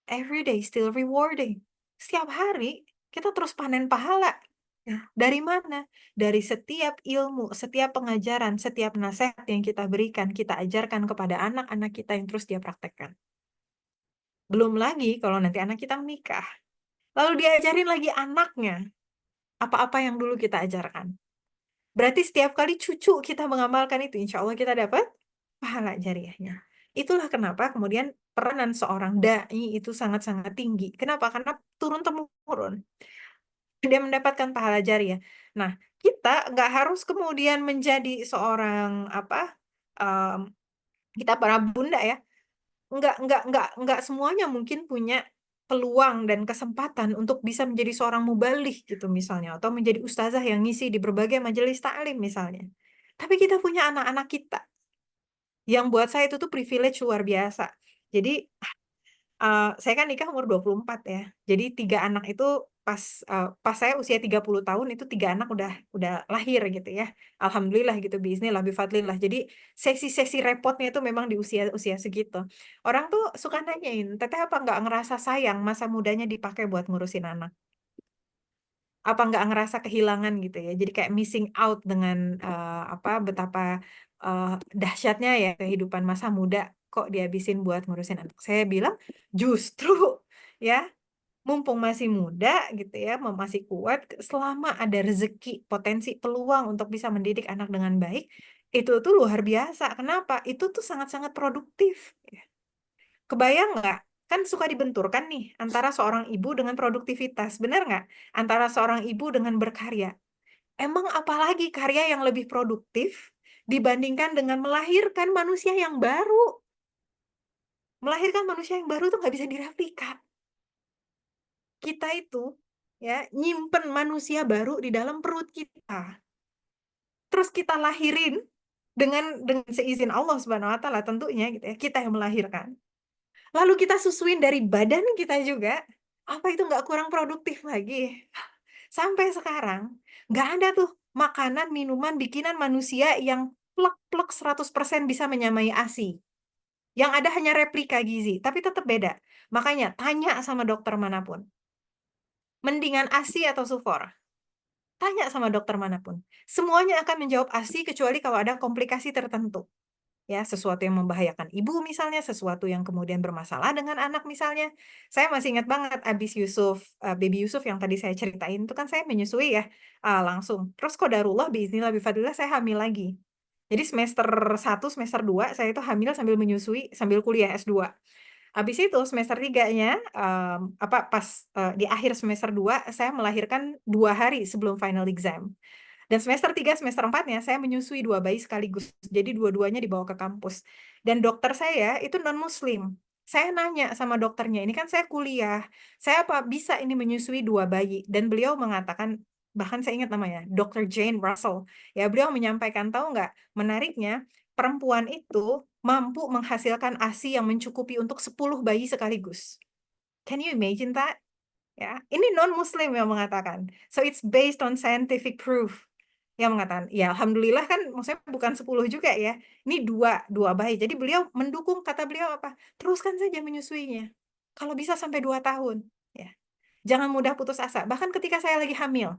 Every day still rewarding. Setiap hari kita terus panen pahala. Ya, dari mana? Dari setiap ilmu, setiap pengajaran, setiap nasihat yang kita berikan, kita ajarkan kepada anak-anak kita yang terus dia praktekkan. Belum lagi kalau nanti anak kita menikah. Lalu diajarin lagi anaknya apa-apa yang dulu kita ajarkan. Berarti setiap kali cucu kita mengamalkan itu, insya Allah kita dapat pahala jariahnya. Itulah kenapa kemudian peranan seorang dai itu sangat-sangat tinggi. Kenapa? Karena turun-temurun. Dia mendapatkan pahala jariah. Nah, kita nggak harus kemudian menjadi seorang apa? Kita para bunda ya. Nggak semuanya mungkin punya peluang dan kesempatan untuk bisa menjadi seorang mubaligh gitu misalnya, atau menjadi ustazah yang ngisi di berbagai majelis taklim misalnya. Tapi kita punya anak-anak kita yang buat saya itu tuh privilege luar biasa. Jadi saya kan nikah umur 24 ya. Jadi 3 anak itu pas saya usia 30 tahun itu 3 anak udah lahir gitu ya. Alhamdulillah gitu, biiznillah, bifadlillah. Jadi sesi-sesi repotnya itu memang di usia-usia segitu. Orang tuh suka nanyain, "Teteh apa nggak ngerasa sayang masa mudanya dipakai buat ngurusin anak?" Apa nggak ngerasa kehilangan gitu ya. Jadi kayak missing out dengan betapa dahsyatnya ya kehidupan masa muda kok dihabisin buat ngurusin anak. Saya bilang justru ya mumpung masih muda gitu ya, masih kuat, selama ada rezeki, potensi, peluang untuk bisa mendidik anak dengan baik, itu tuh luar biasa. Kenapa? Itu tuh sangat-sangat produktif. Kebayang nggak? Kan suka dibenturkan nih antara seorang ibu dengan produktivitas, benar nggak? Antara seorang ibu dengan berkarya. Emang apalagi karya yang lebih produktif dibandingkan dengan melahirkan manusia yang baru? Melahirkan manusia yang baru tuh nggak bisa direplika. Kita itu ya nyimpen manusia baru di dalam perut kita. Terus kita lahirin dengan seizin Allah Subhanahu wa taala tentunya gitu ya, kita yang melahirkan. Lalu kita susuin dari badan kita juga, apa itu nggak kurang produktif lagi? Sampai sekarang, nggak ada tuh makanan, minuman, bikinan manusia yang plek-plek 100% bisa menyamai ASI. Yang ada hanya replika gizi, tapi tetap beda. Makanya tanya sama dokter manapun. Mendingan ASI atau sufor? Tanya sama dokter manapun. Semuanya akan menjawab ASI kecuali kalau ada komplikasi tertentu. ya, sesuatu yang membahayakan ibu misalnya, sesuatu yang kemudian bermasalah dengan anak misalnya. Saya masih ingat banget abis baby Yusuf yang tadi saya ceritain itu kan saya menyusui ya, langsung. Terus qadarullah biiznillah bifadlillah saya hamil lagi. Jadi semester 1, semester 2 saya itu hamil sambil menyusui sambil kuliah S2. Habis itu semester 3-nya di akhir semester 2 saya melahirkan 2 hari sebelum final exam. Dan semester 3, semester 4-nya saya menyusui 2 bayi sekaligus. Jadi dua-duanya dibawa ke kampus. Dan dokter saya itu non-muslim. Saya nanya sama dokternya, ini kan saya kuliah, saya apa bisa ini menyusui 2 bayi? Dan beliau mengatakan, bahkan saya ingat namanya, Dr. Jane Russell. Ya, beliau menyampaikan, tahu nggak, menariknya, perempuan itu mampu menghasilkan ASI yang mencukupi untuk 10 bayi sekaligus. Can you imagine that? Ya, ini non-Muslim yang mengatakan. So it's based on scientific proof. Yang mengatakan, ya alhamdulillah kan maksudnya bukan 10 juga ya. Ini dua bayi. Jadi beliau mendukung, kata beliau apa? Teruskan saja menyusuinya. Kalau bisa sampai 2 tahun. Ya. Jangan mudah putus asa. Bahkan ketika saya lagi hamil.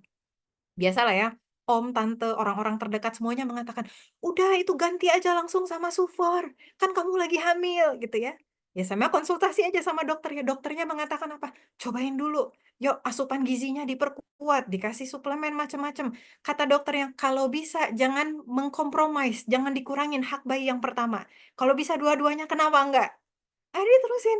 Biasalah ya, om, tante, orang-orang terdekat semuanya mengatakan, udah itu ganti aja langsung sama Sufor. Kan kamu lagi hamil gitu ya. Ya sama konsultasi aja sama dokter ya. Dokternya mengatakan apa? Cobain dulu. Yuk asupan gizinya diperkuat, dikasih suplemen macam-macam. Kata dokternya, kalau bisa jangan mengkompromis, jangan dikurangin hak bayi yang pertama. Kalau bisa dua-duanya kenapa enggak? Akhirnya terusin.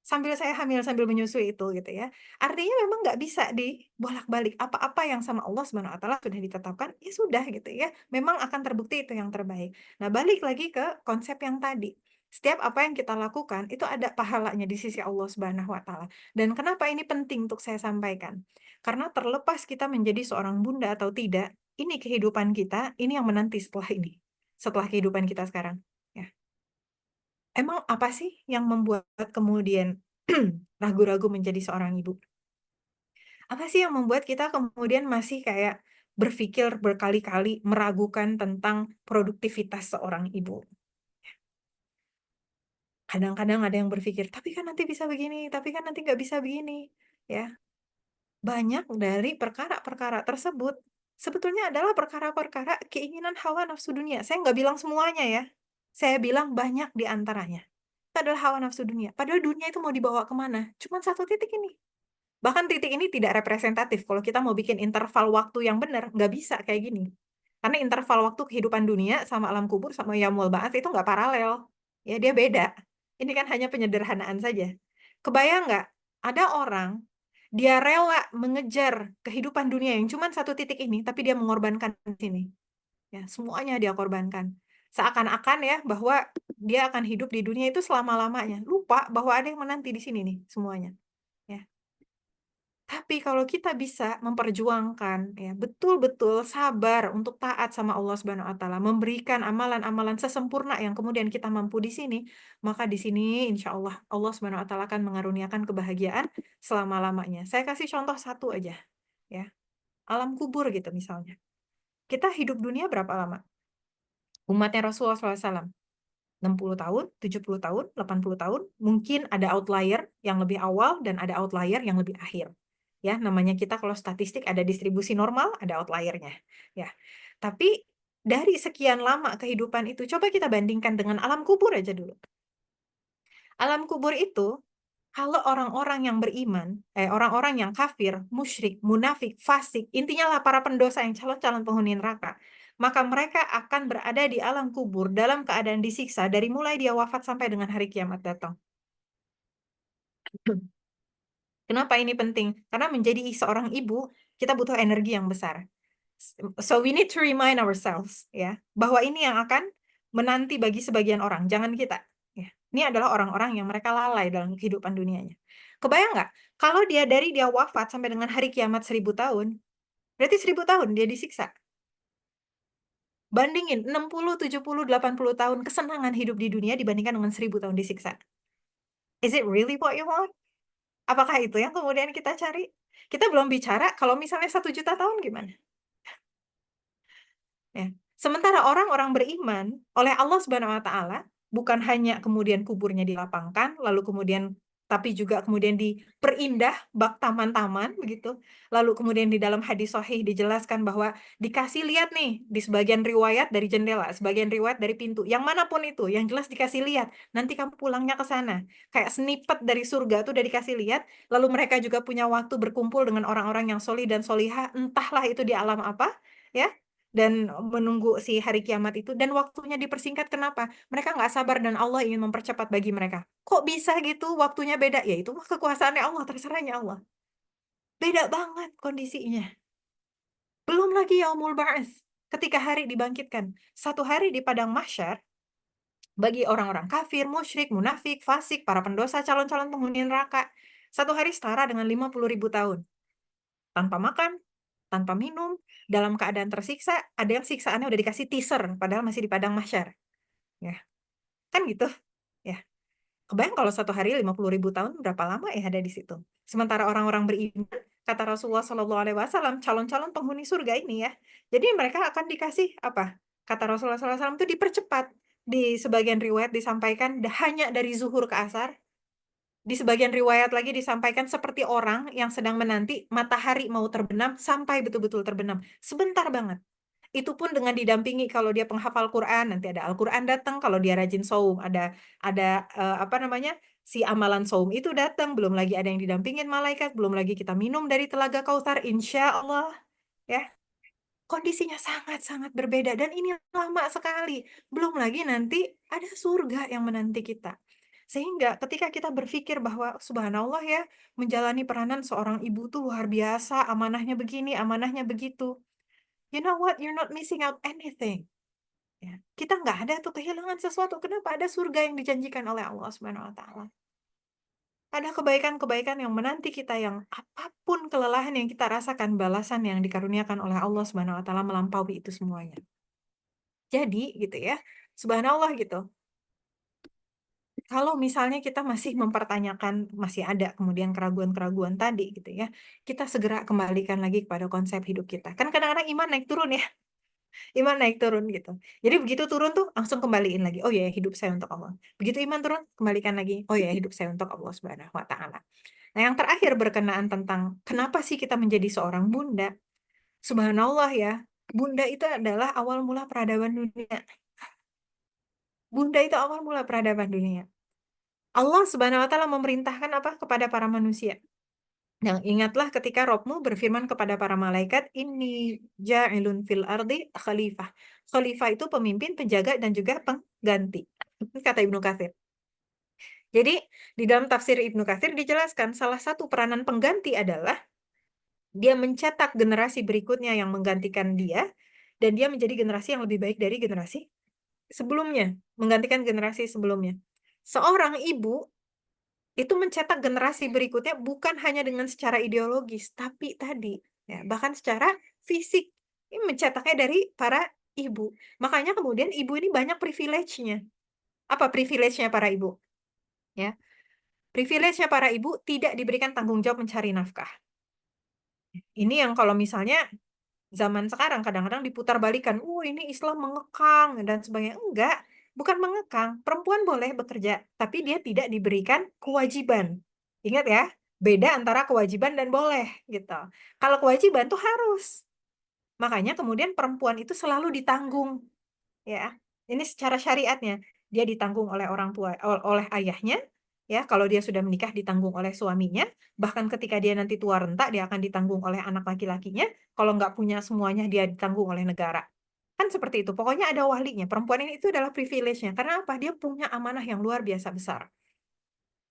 Sambil saya hamil, sambil menyusui itu gitu ya. Artinya memang nggak bisa dibolak-balik. Apa-apa yang sama Allah Subhanahu wa taala sudah ditetapkan, ya sudah gitu ya. Memang akan terbukti itu yang terbaik. Nah, balik lagi ke konsep yang tadi. Setiap apa yang kita lakukan itu ada pahalanya di sisi Allah Subhanahu wa taala. Dan kenapa ini penting untuk saya sampaikan? Karena terlepas kita menjadi seorang bunda atau tidak, ini kehidupan kita, ini yang menanti setelah ini. Setelah kehidupan kita sekarang. Ya. Emang apa sih yang membuat kemudian ragu-ragu menjadi seorang ibu? Apa sih yang membuat kita kemudian masih kayak berpikir berkali-kali meragukan tentang produktivitas seorang ibu? Kadang-kadang ada yang berpikir, tapi kan nanti bisa begini, tapi kan nanti nggak bisa begini. Ya, banyak dari perkara-perkara tersebut sebetulnya adalah perkara-perkara keinginan hawa nafsu dunia. Saya nggak bilang semuanya ya. Saya bilang banyak di antaranya. Itu adalah hawa nafsu dunia. Padahal dunia itu mau dibawa kemana? Cuma satu titik ini. Bahkan titik ini tidak representatif. Kalau kita mau bikin interval waktu yang benar, nggak bisa kayak gini. Karena interval waktu kehidupan dunia sama alam kubur sama yaumul ba'ats itu nggak paralel. Ya, dia beda. Ini kan hanya penyederhanaan saja. Kebayang nggak? Ada orang, dia rela mengejar kehidupan dunia yang cuma satu titik ini, tapi dia mengorbankan di sini. Ya, semuanya dia korbankan. Seakan-akan ya bahwa dia akan hidup di dunia itu selama-lamanya. Lupa bahwa ada yang menanti di sini nih semuanya. Ya. Tapi kalau kita bisa memperjuangkan ya betul-betul sabar untuk taat sama Allah Subhanahu wa taala, memberikan amalan-amalan sesempurna yang kemudian kita mampu di sini, maka di sini insya Allah Allah Subhanahu wa taala akan mengaruniakan kebahagiaan selama-lamanya. Saya kasih contoh satu aja ya. Alam kubur gitu misalnya. Kita hidup dunia berapa lama? Umatnya Rasulullah SAW. 60 tahun, 70 tahun, 80 tahun, mungkin ada outlier yang lebih awal dan ada outlier yang lebih akhir. Ya, namanya kita kalau statistik ada distribusi normal, ada outliernya. Ya. Tapi dari sekian lama kehidupan itu, coba kita bandingkan dengan alam kubur aja dulu. Alam kubur itu, kalau orang-orang yang beriman, orang-orang yang kafir, musyrik, munafik, fasik, intinya lah para pendosa yang calon-calon penghuni neraka, maka mereka akan berada di alam kubur dalam keadaan disiksa dari mulai dia wafat sampai dengan hari kiamat datang. Kenapa ini penting? Karena menjadi seorang ibu, kita butuh energi yang besar. So we need to remind ourselves ya bahwa ini yang akan menanti bagi sebagian orang, jangan kita. Ya. Ini adalah orang-orang yang mereka lalai dalam kehidupan dunianya. Kebayang nggak? Kalau dari dia wafat sampai dengan hari kiamat 1000 tahun, berarti 1000 tahun dia disiksa. Bandingin 60, 70, 80 tahun kesenangan hidup di dunia dibandingkan dengan 1000 tahun disiksa. Is it really what you want? Apakah itu yang kemudian kita cari? Kita belum bicara kalau misalnya 1 juta tahun gimana? Ya. Sementara orang-orang beriman oleh Allah Subhanahu wa taala bukan hanya kemudian kuburnya dilapangkan lalu kemudian tapi juga kemudian diperindah bak taman-taman begitu. Lalu kemudian di dalam hadis sahih dijelaskan bahwa dikasih lihat nih di sebagian riwayat dari jendela, sebagian riwayat dari pintu, yang manapun itu, yang jelas dikasih lihat. Nanti kamu pulangnya ke sana. Kayak snippet dari surga tuh udah dikasih lihat. Lalu mereka juga punya waktu berkumpul dengan orang-orang yang solih dan solihah, entahlah itu di alam apa, ya. Dan menunggu si hari kiamat itu, dan waktunya dipersingkat. Kenapa? Mereka nggak sabar dan Allah ingin mempercepat bagi mereka. Kok bisa gitu? Waktunya beda. Ya itu mah kekuasaannya Allah, terserahnya Allah. Beda banget kondisinya. Belum lagi yaumul ba'ats, ketika hari dibangkitkan. Satu hari di padang mahsyar, bagi orang-orang kafir, musyrik, munafik, fasik, para pendosa, calon-calon penghuni neraka. Satu hari setara dengan 50.000 tahun. Tanpa makan, tanpa minum, dalam keadaan tersiksa. Ada yang siksaannya udah dikasih teaser, padahal masih di padang mahsyar. Ya, kan gitu. Ya. Kebayang kalau satu hari 50.000 tahun berapa lama ya ada di situ. Sementara orang-orang beriman, kata Rasulullah SAW, calon-calon penghuni surga ini ya. Jadi mereka akan dikasih apa? Kata Rasulullah SAW itu dipercepat. Di sebagian riwayat disampaikan hanya dari zuhur ke asar. Di sebagian riwayat lagi disampaikan seperti orang yang sedang menanti matahari mau terbenam sampai betul-betul terbenam. Sebentar banget. Itu pun dengan didampingi, kalau dia penghafal Quran, nanti ada Al-Quran datang. Kalau dia rajin saum, ada apa namanya, si amalan saum itu datang. Belum lagi ada yang didampingin malaikat, belum lagi kita minum dari telaga Kautsar, insya Allah. Ya, kondisinya sangat-sangat berbeda, dan ini lama sekali. Belum lagi nanti ada surga yang menanti kita. Sehingga ketika kita berpikir bahwa subhanallah ya, menjalani peranan seorang ibu tuh luar biasa, amanahnya begini, amanahnya begitu. You know what? You're not missing out anything. Ya, kita nggak ada tuh kehilangan sesuatu. Kenapa? Ada surga yang dijanjikan oleh Allah Subhanahu wa taala. Ada kebaikan-kebaikan yang menanti kita, yang apapun kelelahan yang kita rasakan, balasan yang dikaruniakan oleh Allah Subhanahu wa taala melampaui itu semuanya. Jadi gitu ya. Subhanallah gitu. Kalau misalnya kita masih mempertanyakan, masih ada kemudian keraguan-keraguan tadi gitu ya, kita segera kembalikan lagi kepada konsep hidup kita. Kan kadang-kadang iman naik turun ya. Iman naik turun gitu. Jadi begitu turun tuh langsung kembaliin lagi. Oh ya, hidup saya untuk Allah. Begitu iman turun, kembalikan lagi. Oh ya, hidup saya untuk Allah Subhanahu wa taala. Nah, yang terakhir berkenaan tentang kenapa sih kita menjadi seorang bunda? Subhanallah ya. Bunda itu adalah awal mula peradaban dunia. Bunda itu awal mula peradaban dunia. Allah Subhanahu wa taala memerintahkan apa kepada para manusia? Yang ingatlah ketika Robmu berfirman kepada para malaikat, Inni ja'ilun fil ardi khalifah. Khalifah itu pemimpin, penjaga, dan juga pengganti. Kata Ibnu Katsir. Jadi, di dalam tafsir Ibnu Katsir dijelaskan, salah satu peranan pengganti adalah dia mencetak generasi berikutnya yang menggantikan dia, dan dia menjadi generasi yang lebih baik dari generasi sebelumnya, menggantikan generasi sebelumnya. Seorang ibu itu mencetak generasi berikutnya bukan hanya dengan secara ideologis, tapi tadi ya, bahkan secara fisik. Ini mencetaknya dari para ibu. Makanya kemudian ibu ini banyak privilege-nya. Apa privilege-nya para ibu? Ya, privilege-nya para ibu tidak diberikan tanggung jawab mencari nafkah. Ini yang kalau misalnya zaman sekarang kadang-kadang diputar balikan, ini Islam mengekang dan sebagainya. Enggak, bukan mengekang. Perempuan boleh bekerja, tapi dia tidak diberikan kewajiban. Ingat ya, beda antara kewajiban dan boleh gitu. Kalau kewajiban tuh harus. Makanya kemudian perempuan itu selalu ditanggung, ya. Ini secara syariatnya, dia ditanggung oleh orang tua, oleh ayahnya, ya. Kalau dia sudah menikah ditanggung oleh suaminya, bahkan ketika dia nanti tua renta dia akan ditanggung oleh anak laki-lakinya. Kalau nggak punya semuanya dia ditanggung oleh negara. Kan seperti itu. Pokoknya ada walinya. Perempuan ini itu adalah privilege-nya. Karena apa? Dia punya amanah yang luar biasa besar.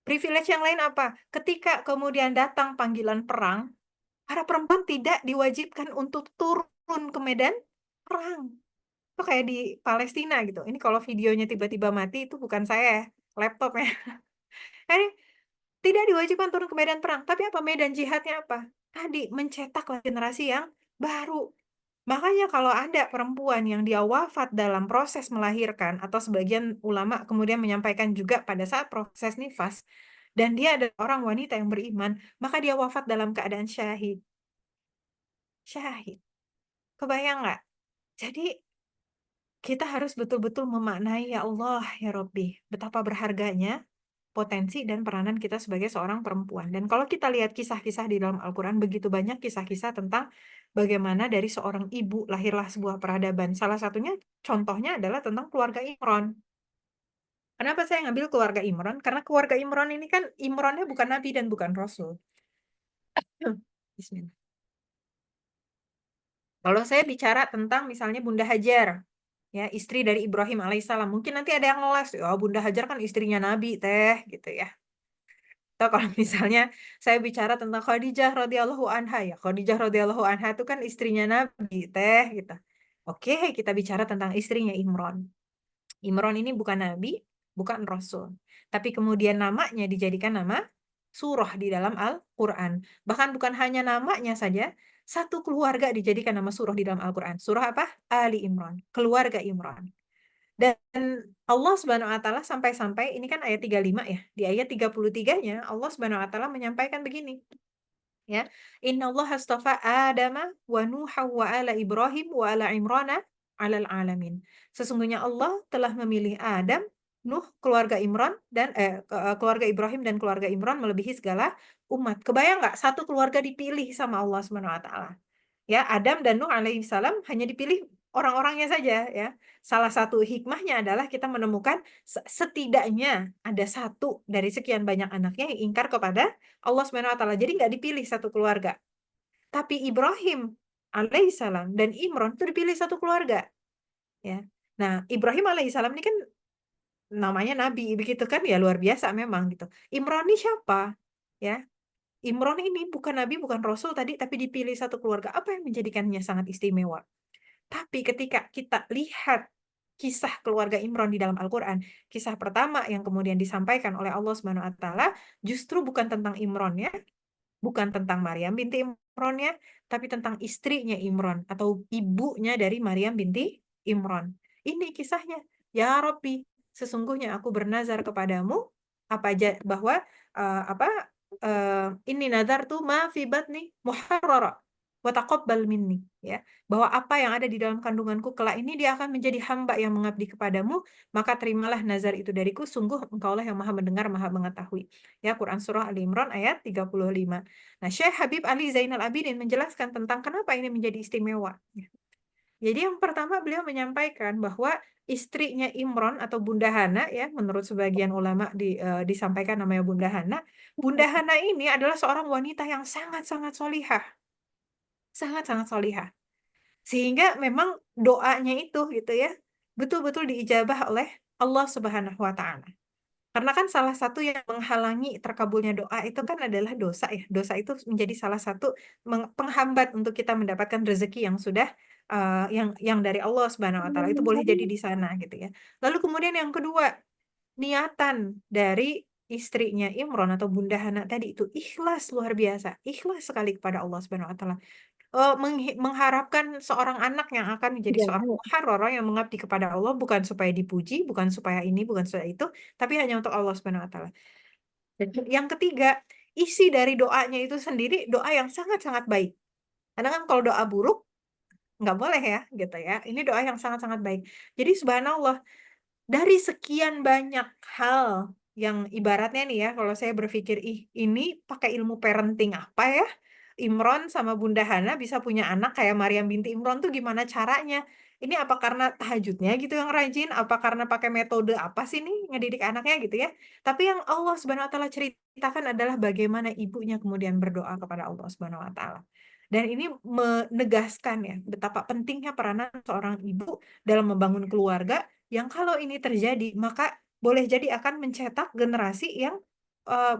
Privilege yang lain apa? Ketika kemudian datang panggilan perang, para perempuan tidak diwajibkan untuk turun ke medan perang. Itu kayak di Palestina gitu. Ini kalau videonya tiba-tiba mati itu bukan saya ya, laptop ya. Ini tidak diwajibkan turun ke medan perang. Tapi apa medan jihadnya apa? Tadi mencetak generasi yang baru. Makanya kalau ada perempuan yang dia wafat dalam proses melahirkan, atau sebagian ulama kemudian menyampaikan juga pada saat proses nifas, dan dia adalah orang wanita yang beriman, maka dia wafat dalam keadaan syahid. Syahid. Kebayang nggak? Jadi kita harus betul-betul memaknai, ya Allah, ya Robbi, betapa berharganya potensi dan peranan kita sebagai seorang perempuan. Dan kalau kita lihat kisah-kisah di dalam Al-Quran, begitu banyak kisah-kisah tentang bagaimana dari seorang ibu lahirlah sebuah peradaban. Salah satunya, contohnya adalah tentang keluarga Imron. Kenapa saya ngambil keluarga Imron? Karena keluarga Imron ini kan, Imronnya bukan Nabi dan bukan Rasul. Bismillah. Kalau saya bicara tentang misalnya Bunda Hajar, ya istri dari Ibrahim alaihissalam, mungkin nanti ada yang ngeles, oh Bunda Hajar kan istrinya Nabi teh, gitu ya. Atau kalau misalnya saya bicara tentang Khadijah radhiyallahu anha, ya Khadijah radhiyallahu anha itu kan istrinya Nabi teh, gitu. Oke, kita bicara tentang istrinya Imron. Imron ini bukan Nabi, bukan Rasul. Tapi kemudian namanya dijadikan nama surah di dalam Al-Quran. Bahkan bukan hanya namanya saja, satu keluarga dijadikan nama surah di dalam Al-Quran. Surah apa? Ali Imran, keluarga Imran. Dan Allah Subhanahu wa taala sampai-sampai ini kan ayat 35 ya. Di ayat 33-nya Allah Subhanahu wa taala menyampaikan begini. Ya. Innallaha astafa Adama wa Nuha wa ala Ibrahim wa ala Imrana alal alamin. Sesungguhnya Allah telah memilih Adam, Nuh, keluarga Imran dan keluarga Ibrahim dan keluarga Imran melebihi segala umat. Kebayang nggak satu keluarga dipilih sama Allah Subhanahu wa taala? Ya, Adam dan Nuh alaihissalam hanya dipilih orang-orangnya saja ya. Salah satu hikmahnya adalah kita menemukan setidaknya ada satu dari sekian banyak anaknya yang ingkar kepada Allah Subhanahu wa taala. Jadi nggak dipilih satu keluarga. Tapi Ibrahim alaihissalam dan Imron itu dipilih satu keluarga ya. Nah, Ibrahim alaihissalam ini kan namanya nabi begitu kan ya, luar biasa memang gitu. Imron ini siapa? Ya. Imron ini bukan nabi, bukan rasul tadi, tapi dipilih satu keluarga. Apa yang menjadikannya sangat istimewa? Tapi ketika kita lihat kisah keluarga Imron di dalam Al-Quran, kisah pertama yang kemudian disampaikan oleh Allah Subhanahu wa taala justru bukan tentang Imron ya, bukan tentang Maryam binti Imron ya, tapi tentang istrinya Imron atau ibunya dari Maryam binti Imron. Ini kisahnya. Ya Rabbi, sesungguhnya aku bernazar kepadamu apa aja bahwa ini nazar tuh ma fi batni muharrara wa taqabbal minni ya, bahwa apa yang ada di dalam kandunganku kelak ini dia akan menjadi hamba yang mengabdi kepadamu, maka terimalah nazar itu dariku, sungguh engkaulah yang maha mendengar maha mengetahui. Ya, Quran surah Ali Imran ayat 35. Nah, Syekh Habib Ali Zainal Abidin menjelaskan tentang kenapa ini menjadi istimewa. Jadi yang pertama beliau menyampaikan bahwa istrinya Imron atau Bunda Hana ya, menurut sebagian ulama disampaikan namanya Bunda Hana. Bunda Hana ini adalah seorang wanita yang sangat-sangat solihah. Sangat-sangat solihah. Sehingga memang doanya itu gitu ya, betul-betul diijabah oleh Allah Subhanahu wa taala. Karena kan salah satu yang menghalangi terkabulnya doa itu kan adalah dosa ya. Dosa itu menjadi salah satu penghambat untuk kita mendapatkan rezeki yang sudah yang dari Allah Subhanahu wa taala, itu boleh jadi di sana gitu ya. Lalu kemudian yang kedua, niatan dari istrinya Imron atau Bunda Hana tadi itu ikhlas luar biasa, ikhlas sekali kepada Allah Subhanahu wa taala. Mengharapkan seorang anak yang akan menjadi seorang muharrara yang mengabdi kepada Allah, bukan supaya dipuji, bukan supaya ini, bukan supaya itu, tapi hanya untuk Allah Subhanahu wa taala. Dan yang ketiga, isi dari doanya itu sendiri doa yang sangat-sangat baik. Karena kan kalau doa buruk nggak boleh ya, gitu ya. Ini doa yang sangat-sangat baik. Jadi subhanallah, dari sekian banyak hal yang ibaratnya nih ya, kalau saya berpikir, ih ini pakai ilmu parenting apa ya? Imron sama Bunda Hana bisa punya anak kayak Maryam binti Imron tuh gimana caranya? Ini apa karena tahajudnya gitu yang rajin? Apa karena pakai metode apa sih nih ngedidik anaknya gitu ya? Tapi yang Allah Subhanahu wa taala ceritakan adalah bagaimana ibunya kemudian berdoa kepada Allah Subhanahu wa taala. Dan ini menegaskan ya betapa pentingnya peranan seorang ibu dalam membangun keluarga yang kalau ini terjadi maka boleh jadi akan mencetak generasi yang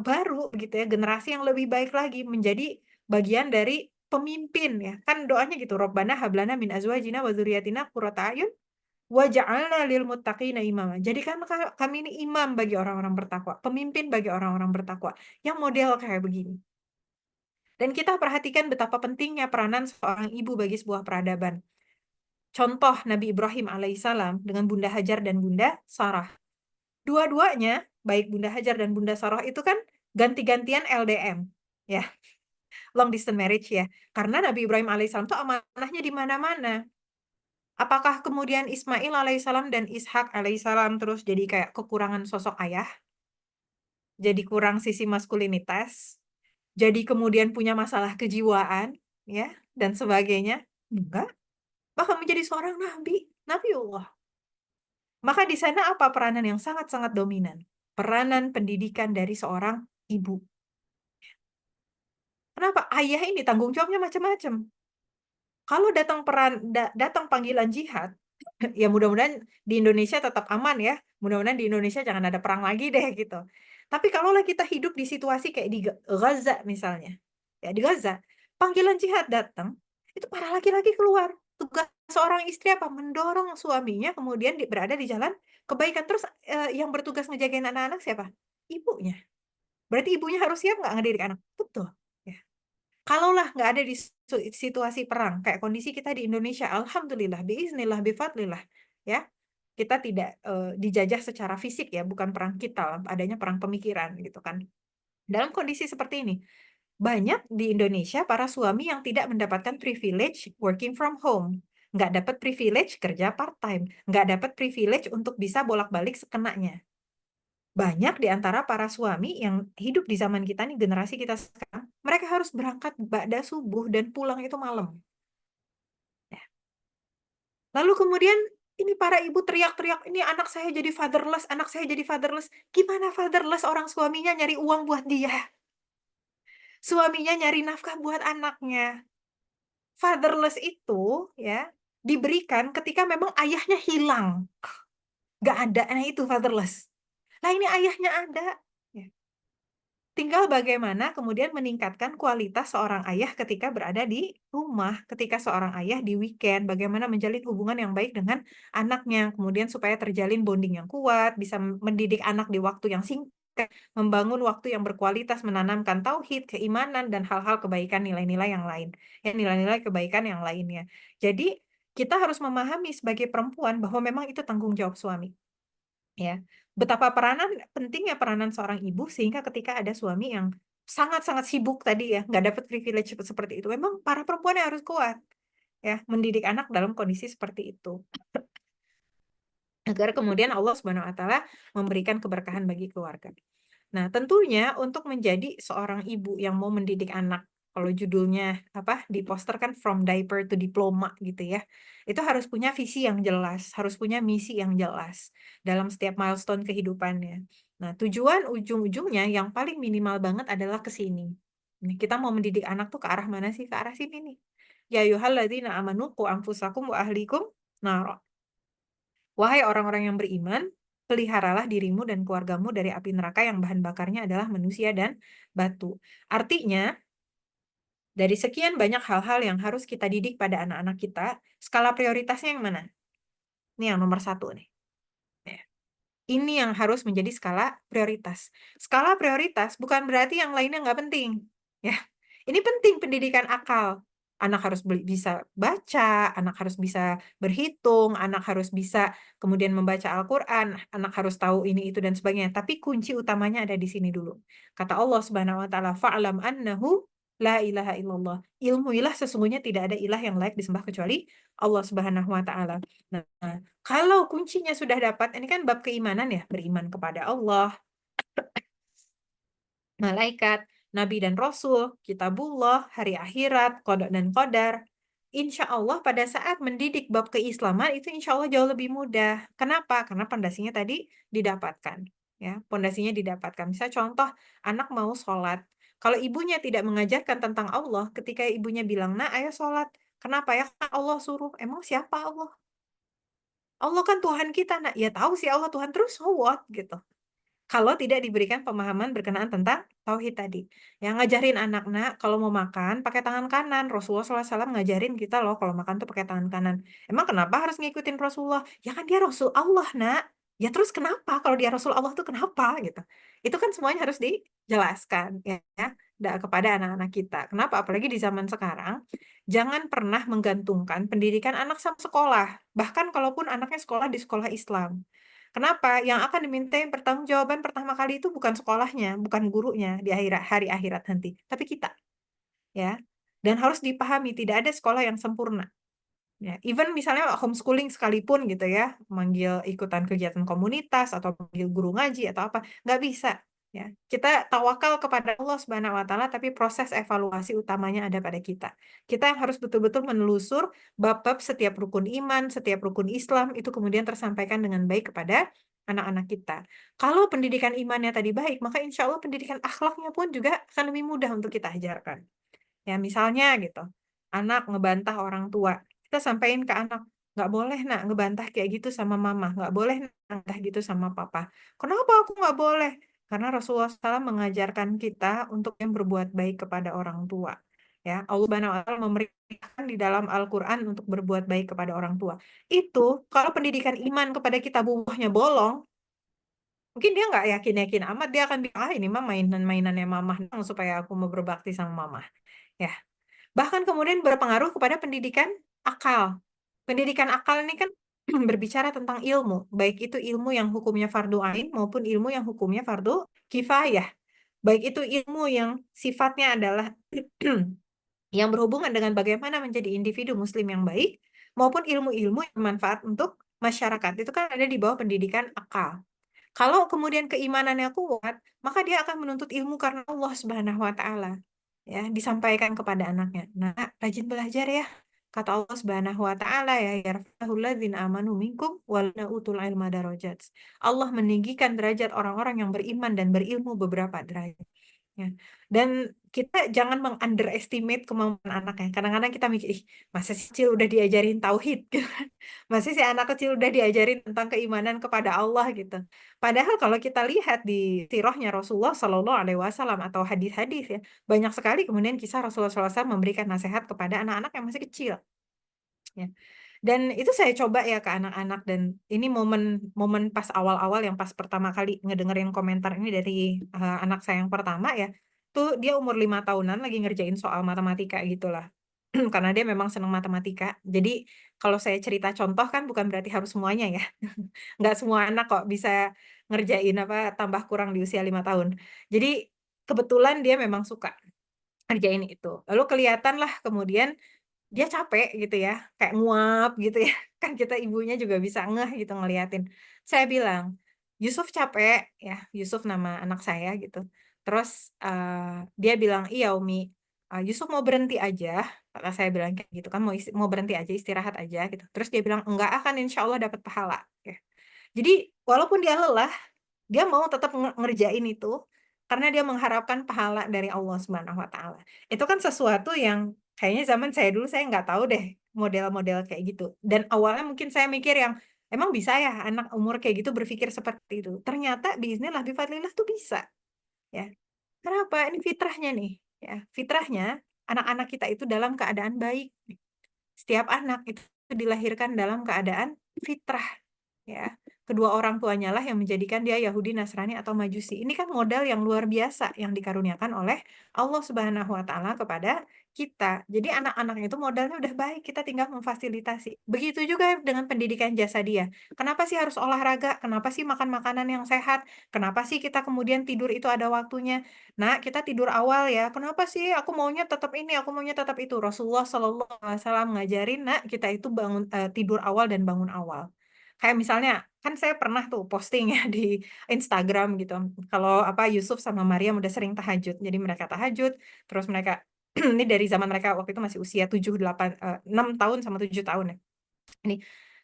baru gitu ya, generasi yang lebih baik lagi, menjadi bagian dari pemimpin ya. Kan doanya gitu, Robbana hablana min azwajina wa dzurriyyatina qurrata a'yun waj'alna lil muttaqina imama. Jadikan kami ini imam bagi orang-orang bertakwa, pemimpin bagi orang-orang bertakwa yang model kayak begini. Dan kita perhatikan betapa pentingnya peranan seorang ibu bagi sebuah peradaban. Contoh Nabi Ibrahim alaihissalam dengan Bunda Hajar dan Bunda Sarah. Dua-duanya, baik Bunda Hajar dan Bunda Sarah itu kan ganti-gantian LDM. Ya, long distance marriage ya. Karena Nabi Ibrahim alaihissalam itu amanahnya di mana-mana. Apakah kemudian Ismail alaihissalam dan Ishak alaihissalam terus jadi kayak kekurangan sosok ayah? jadi kurang sisi maskulinitas, jadi kemudian punya masalah kejiwaan, ya, dan sebagainya. Enggak, bahkan menjadi seorang nabi, nabiullah. Maka di sana apa peranan yang sangat-sangat dominan? Peranan pendidikan dari seorang ibu. Kenapa? Ayah ini tanggung jawabnya macam-macam. Kalau datang panggilan jihad, ya mudah-mudahan di Indonesia tetap aman ya. Mudah-mudahan di Indonesia jangan ada perang lagi deh gitu. Tapi kalaulah kita hidup di situasi kayak di Gaza misalnya, ya di Gaza, panggilan jihad datang, itu para laki-laki keluar. Tugas seorang istri apa? Mendorong suaminya kemudian berada di jalan kebaikan. Terus yang bertugas ngejagain anak-anak siapa? Ibunya. Berarti ibunya harus siap nggak ngedidik anak? Betul. Ya. Kalaulah nggak ada di situasi perang, kayak kondisi kita di Indonesia, alhamdulillah, biiznillah, bifadlillah, ya, kita tidak dijajah secara fisik ya, bukan perang kita, adanya perang pemikiran gitu kan. Dalam kondisi seperti ini, banyak di Indonesia para suami yang tidak mendapatkan privilege working from home, nggak dapat privilege kerja part time, nggak dapat privilege untuk bisa bolak-balik sekenanya. Banyak di antara para suami yang hidup di zaman kita nih, generasi kita sekarang, mereka harus berangkat ba'da subuh dan pulang itu malam. Ya. Lalu kemudian ini para ibu teriak-teriak, ini anak saya jadi fatherless, anak saya jadi fatherless. Gimana fatherless? Orang suaminya nyari uang buat dia. Suaminya nyari nafkah buat anaknya. Fatherless itu ya diberikan ketika memang ayahnya hilang. Gak ada, nah itu fatherless. Nah ini ayahnya ada. Ya. Tinggal bagaimana kemudian meningkatkan kualitas seorang ayah ketika berada di rumah, ketika seorang ayah di weekend, bagaimana menjalin hubungan yang baik dengan anaknya, kemudian supaya terjalin bonding yang kuat, bisa mendidik anak di waktu yang singkat, membangun waktu yang berkualitas, menanamkan tauhid, keimanan, dan hal-hal kebaikan, nilai-nilai yang lain, ya nilai-nilai kebaikan yang lainnya. Jadi kita harus memahami sebagai perempuan bahwa memang itu tanggung jawab suami. Ya, betapa pentingnya peranan seorang ibu sehingga ketika ada suami yang sangat-sangat sibuk tadi ya, nggak dapat privilege seperti itu, memang para perempuan yang harus kuat ya mendidik anak dalam kondisi seperti itu agar kemudian Allah Subhanahu Wa Taala memberikan keberkahan bagi keluarga. Nah, tentunya untuk menjadi seorang ibu yang mau mendidik anak, kalau judulnya apa di poster kan From Diaper to Diploma gitu ya, itu harus punya visi yang jelas, harus punya misi yang jelas dalam setiap milestone kehidupannya. Nah, tujuan ujung-ujungnya yang paling minimal banget adalah ke sini. Nih, kita mau mendidik anak tuh ke arah mana sih? Ke arah sini nih. Ya ayyuhalladzina amanu qu anfusakum wa ahlikum nar. Wahai orang-orang yang beriman, peliharalah dirimu dan keluargamu dari api neraka yang bahan bakarnya adalah manusia dan batu. Artinya, dari sekian banyak hal-hal yang harus kita didik pada anak-anak kita, skala prioritasnya yang mana? Ini yang nomor 1 nih. Ya. Ini yang harus menjadi skala prioritas. Skala prioritas bukan berarti yang lainnya nggak penting. Ya, ini penting pendidikan akal. Anak harus bisa baca, anak harus bisa berhitung, anak harus bisa kemudian membaca Al-Quran, anak harus tahu ini, itu, dan sebagainya. Tapi kunci utamanya ada di sini dulu. Kata Allah Subhanahu Wa Taala, fa'lam annahu la ilaha illallah. Ilmuilah sesungguhnya tidak ada ilah yang layak disembah kecuali Allah Subhanahu Wa Taala. Nah, kalau kuncinya sudah dapat, ini kan bab keimanan ya, beriman kepada Allah, malaikat, nabi dan rasul, kitabullah, hari akhirat, qada dan qadar. Insya Allah pada saat mendidik bab keislaman itu insya Allah jauh lebih mudah. Kenapa? Karena pondasinya tadi didapatkan. Ya, pondasinya didapatkan. Misal contoh, anak mau sholat. Kalau ibunya tidak mengajarkan tentang Allah, ketika ibunya bilang, nah ayo sholat. Kenapa ya? Allah suruh. Emang siapa Allah? Allah kan Tuhan kita, nak. Ya tahu sih Allah Tuhan, terus so what gitu. Kalau tidak diberikan pemahaman berkenaan tentang tauhid tadi. Yang ngajarin anak, nak, kalau mau makan pakai tangan kanan. Rasulullah SAW ngajarin kita loh kalau makan tuh pakai tangan kanan. Emang kenapa harus ngikutin Rasulullah? Ya kan dia Rasul Allah, nak. Ya terus kenapa kalau dia Rasul Allah tuh kenapa gitu. Itu kan semuanya harus dijelaskan ya, kepada anak-anak kita. Kenapa? Apalagi di zaman sekarang, jangan pernah menggantungkan pendidikan anak sama sekolah. Bahkan kalaupun anaknya sekolah di sekolah Islam. Kenapa? Yang akan dimintain pertanggungjawaban pertama kali itu bukan sekolahnya, bukan gurunya di hari akhirat nanti, tapi kita, ya. Dan harus dipahami tidak ada sekolah yang sempurna. Ya, even misalnya homeschooling sekalipun gitu ya, manggil ikutan kegiatan komunitas atau manggil guru ngaji atau apa, nggak bisa. Ya, kita tawakal kepada Allah Subhanahu wa taala, tapi proses evaluasi utamanya ada pada kita. Kita yang harus betul-betul menelusur bab-bab setiap rukun iman, setiap rukun Islam itu kemudian tersampaikan dengan baik kepada anak-anak kita. Kalau pendidikan imannya tadi baik, maka insya Allah pendidikan akhlaknya pun juga akan lebih mudah untuk kita ajarkan. Ya, misalnya gitu, anak ngebantah orang tua, kita sampaikan ke anak, nggak boleh nak ngebantah kayak gitu sama mama, nggak boleh nak ngebantah gitu sama papa. Kenapa aku nggak boleh? Karena Rasulullah SAW mengajarkan kita untuk yang berbuat baik kepada orang tua. Ya, Allah Subhanahu wa Ta'ala memerintahkan di dalam Al-Quran untuk berbuat baik kepada orang tua. Itu kalau pendidikan iman kepada kita buahnya bolong, mungkin dia nggak yakin-yakin amat, dia akan bilang, ah ini mah mainan-mainannya mamah supaya aku mau berbakti sama mama. Ya, bahkan kemudian berpengaruh kepada pendidikan akal. Pendidikan akal ini kan berbicara tentang ilmu, baik itu ilmu yang hukumnya fardu ain maupun ilmu yang hukumnya fardu kifayah. Baik itu ilmu yang sifatnya adalah yang berhubungan dengan bagaimana menjadi individu muslim yang baik, maupun ilmu-ilmu yang bermanfaat untuk masyarakat. Itu kan ada di bawah pendidikan akal. Kalau kemudian keimanannya kuat, maka dia akan menuntut ilmu karena Allah Subhanahu wa taala. Ya, disampaikan kepada anaknya. Nah, rajin belajar ya. Kata Allah Subhanahu wa taala ya, yarfa'ul ladzina amanu minkum wal utul ilma darajat. Allah meninggikan derajat orang-orang yang beriman dan berilmu beberapa derajat. Ya. Dan kita jangan meng-underestimate kemampuan anaknya. Kadang-kadang kita mikir, ih, masa si kecil udah diajarin tauhid gitu kan. Masih si anak kecil udah diajarin tentang keimanan kepada Allah gitu. Padahal kalau kita lihat di sirahnya Rasulullah Shallallahu Alaihi Wasallam atau hadis-hadis ya, banyak sekali kemudian kisah Rasulullah SAW memberikan nasihat kepada anak-anak yang masih kecil. Ya. Dan itu saya coba ya ke anak-anak, dan ini momen pas awal-awal yang pas pertama kali ngedengerin komentar ini dari anak saya yang pertama ya, tuh dia umur 5 tahunan lagi ngerjain soal matematika gitulah. Karena dia memang senang matematika. Jadi kalau saya cerita contoh kan bukan berarti harus semuanya ya. Nggak semua anak kok bisa ngerjain apa tambah kurang di usia 5 tahun. Jadi kebetulan dia memang suka ngerjain itu. Lalu kelihatan lah kemudian dia capek gitu ya, kayak nguap gitu ya. Kan kita ibunya juga bisa ngeh gitu ngeliatin. Saya bilang, Yusuf capek ya, Yusuf nama anak saya gitu. Terus dia bilang, iya Umi, Yusuf mau berhenti aja. Kata saya bilang kayak gitu kan, mau berhenti aja, istirahat aja gitu. Terus dia bilang, enggak akan insya Allah dapat pahala. Ya. Jadi walaupun dia lelah, dia mau tetap ngerjain itu karena dia mengharapkan pahala dari Allah Subhanahu wa taala. Itu kan sesuatu yang kayaknya zaman saya dulu saya nggak tahu deh model-model kayak gitu. Dan awalnya mungkin saya mikir yang emang bisa ya anak umur kayak gitu berpikir seperti itu. Ternyata biiznillah bifadlillah tuh bisa, ya. Kenapa? Ini fitrahnya nih, ya. Fitrahnya anak-anak kita itu dalam keadaan baik. Setiap anak itu dilahirkan dalam keadaan fitrah, ya. Kedua orang tuanya lah yang menjadikan dia Yahudi, Nasrani atau Majusi. Ini kan modal yang luar biasa yang dikaruniakan oleh Allah Subhanahu wa taala kepada kita. Jadi anak-anak itu modalnya udah baik, kita tinggal memfasilitasi. Begitu juga dengan pendidikan jasa dia. Kenapa sih harus olahraga? Kenapa sih makan makanan yang sehat? Kenapa sih kita kemudian tidur itu ada waktunya? Nah, kita tidur awal ya. Kenapa sih aku maunya tetap ini, aku maunya tetap itu? Rasulullah Shallallahu Alaihi Wasallam ngajarin, nak, kita itu tidur awal dan bangun awal. Kayak misalnya, kan saya pernah tuh posting ya di Instagram gitu. Kalau apa Yusuf sama Maryam udah sering tahajud. Jadi mereka tahajud, terus mereka ini dari zaman mereka waktu itu masih usia 7 8 6 tahun sama 7 tahun ya. Ini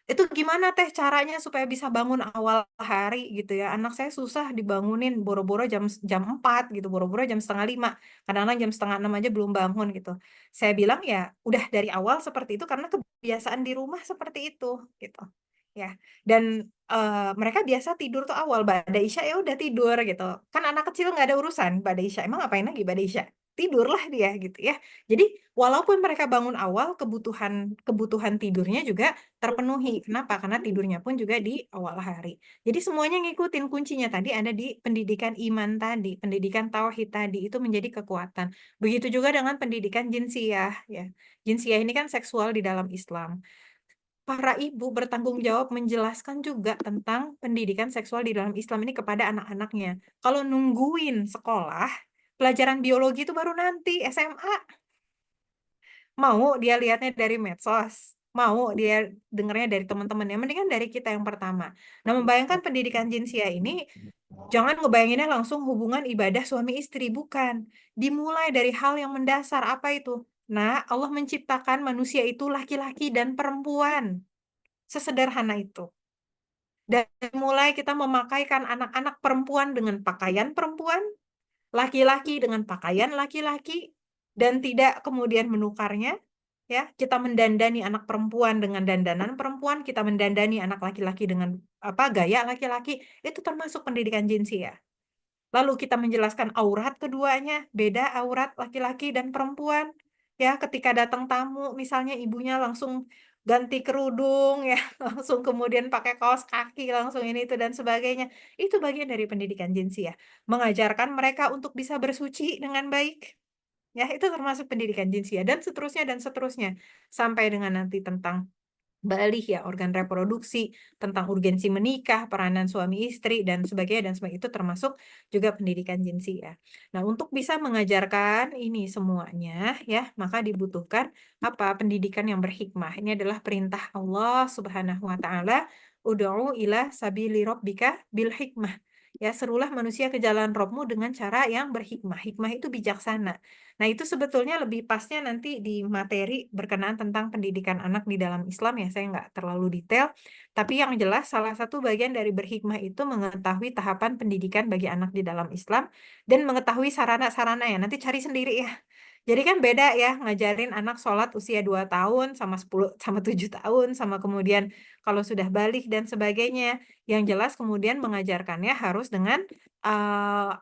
itu gimana teh caranya supaya bisa bangun awal hari gitu ya. Anak saya susah dibangunin boro-boro jam jam 4 gitu, boro-boro jam setengah 5. Kadang-kadang jam setengah 6 aja belum bangun gitu. Saya bilang ya udah dari awal seperti itu karena kebiasaan di rumah seperti itu gitu. Ya. Dan mereka biasa tidur tuh awal Ba'da Isya ya udah tidur gitu. Kan anak kecil nggak ada urusan Ba'da Isya. Emang ngapain lagi Ba'da Isya? Tidurlah dia gitu ya. Jadi walaupun mereka bangun awal, kebutuhan tidurnya juga terpenuhi. Kenapa? Karena tidurnya pun juga di awal hari. Jadi semuanya ngikutin, kuncinya tadi ada di pendidikan iman tadi, pendidikan tauhid tadi itu menjadi kekuatan. Begitu juga dengan pendidikan jinsiyah ya. Jinsiyah ini kan seksual di dalam Islam. Para ibu bertanggung jawab menjelaskan juga tentang pendidikan seksual di dalam Islam ini kepada anak-anaknya. Kalau nungguin sekolah, pelajaran biologi itu baru nanti SMA. Mau dia lihatnya dari medsos, mau dia dengarnya dari teman-temannya, mendingan dari kita yang pertama. Nah, membayangkan pendidikan jinsia ini Jangan ngebayanginnya langsung hubungan ibadah suami istri, bukan. Dimulai dari hal yang mendasar, apa itu? Nah, Allah menciptakan manusia itu laki-laki dan perempuan. Sesederhana itu. Dan mulai kita memakaikan anak-anak perempuan dengan pakaian perempuan, laki-laki dengan pakaian laki-laki, dan tidak kemudian menukarnya. Ya, kita mendandani anak perempuan dengan dandanan perempuan, kita mendandani anak laki-laki dengan gaya laki-laki, itu termasuk pendidikan jinsia. Lalu kita menjelaskan aurat keduanya, beda aurat laki-laki dan perempuan. Ya, ketika datang tamu, misalnya ibunya langsung ganti kerudung, ya, langsung kemudian pakai kaos kaki, langsung ini itu dan sebagainya. Itu bagian dari pendidikan jinsia. Mengajarkan mereka untuk bisa bersuci dengan baik. Ya, itu termasuk pendidikan jinsia dan seterusnya sampai dengan nanti tentang balik ya organ reproduksi, tentang urgensi menikah, peranan suami istri dan sebagainya itu termasuk juga pendidikan jinsia. Nah, untuk bisa mengajarkan ini semuanya ya, maka dibutuhkan apa? Pendidikan yang berhikmah. Ini adalah perintah Allah Subhanahu wa taala, ud'u ila sabili rabbika bil hikmah. Ya, serulah manusia ke jalan Robmu dengan cara yang berhikmah. Hikmah itu bijaksana. Nah, itu sebetulnya lebih pasnya nanti di materi berkenaan tentang pendidikan anak di dalam Islam ya, saya nggak terlalu detail. Tapi yang jelas salah satu bagian dari berhikmah itu mengetahui tahapan pendidikan bagi anak di dalam Islam dan mengetahui sarana-sarana ya. Nanti cari sendiri ya. Jadi kan beda ya ngajarin anak sholat usia 2 tahun sama 10 sama 7 tahun sama kemudian kalau sudah balik dan sebagainya. Yang jelas kemudian mengajarkannya harus dengan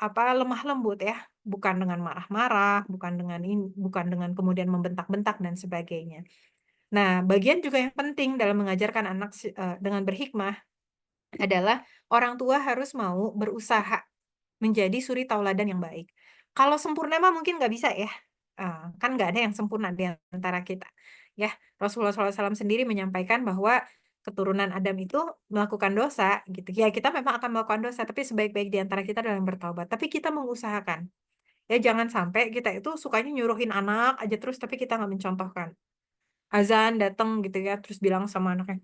lemah lembut ya, bukan dengan marah-marah, bukan dengan kemudian membentak-bentak dan sebagainya. Nah, bagian juga yang penting dalam mengajarkan anak dengan berhikmah adalah orang tua harus mau berusaha menjadi suri tauladan yang baik. Kalau sempurna mah mungkin nggak bisa ya. Kan nggak ada yang sempurna di antara kita. Ya, Rasulullah SAW sendiri menyampaikan bahwa keturunan Adam itu melakukan dosa gitu. Ya, kita memang akan melakukan dosa, tapi sebaik-baik di antara kita adalah yang bertaubat. Tapi kita mengusahakan. Ya, jangan sampai kita itu sukanya nyuruhin anak aja terus, tapi kita nggak mencontohkan. Azan datang gitu ya, terus bilang sama anaknya,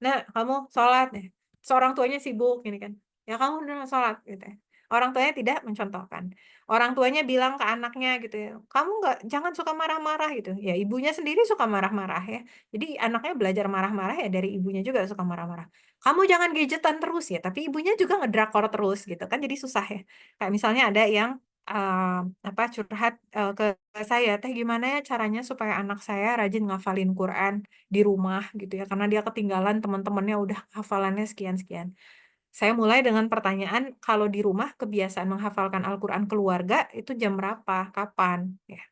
nak kamu sholat ya. Seorang tuanya sibuk gini kan, ya kamu udah sholat gitu ya. Orang tuanya tidak mencontohkan. Orang tuanya bilang ke anaknya gitu ya, kamu jangan suka marah-marah gitu. Ya ibunya sendiri suka marah-marah ya. Jadi anaknya belajar marah-marah ya dari ibunya juga suka marah-marah. Kamu jangan gadgetan terus ya, tapi ibunya juga ngedrakor terus gitu kan jadi susah ya. Kayak misalnya ada yang curhat ke saya, teh gimana ya caranya supaya anak saya rajin ngafalin Quran di rumah gitu ya, karena dia ketinggalan teman-temannya udah hafalannya sekian-sekian. Saya mulai dengan pertanyaan, kalau di rumah kebiasaan menghafalkan Al-Quran keluarga itu jam berapa, kapan? Ya.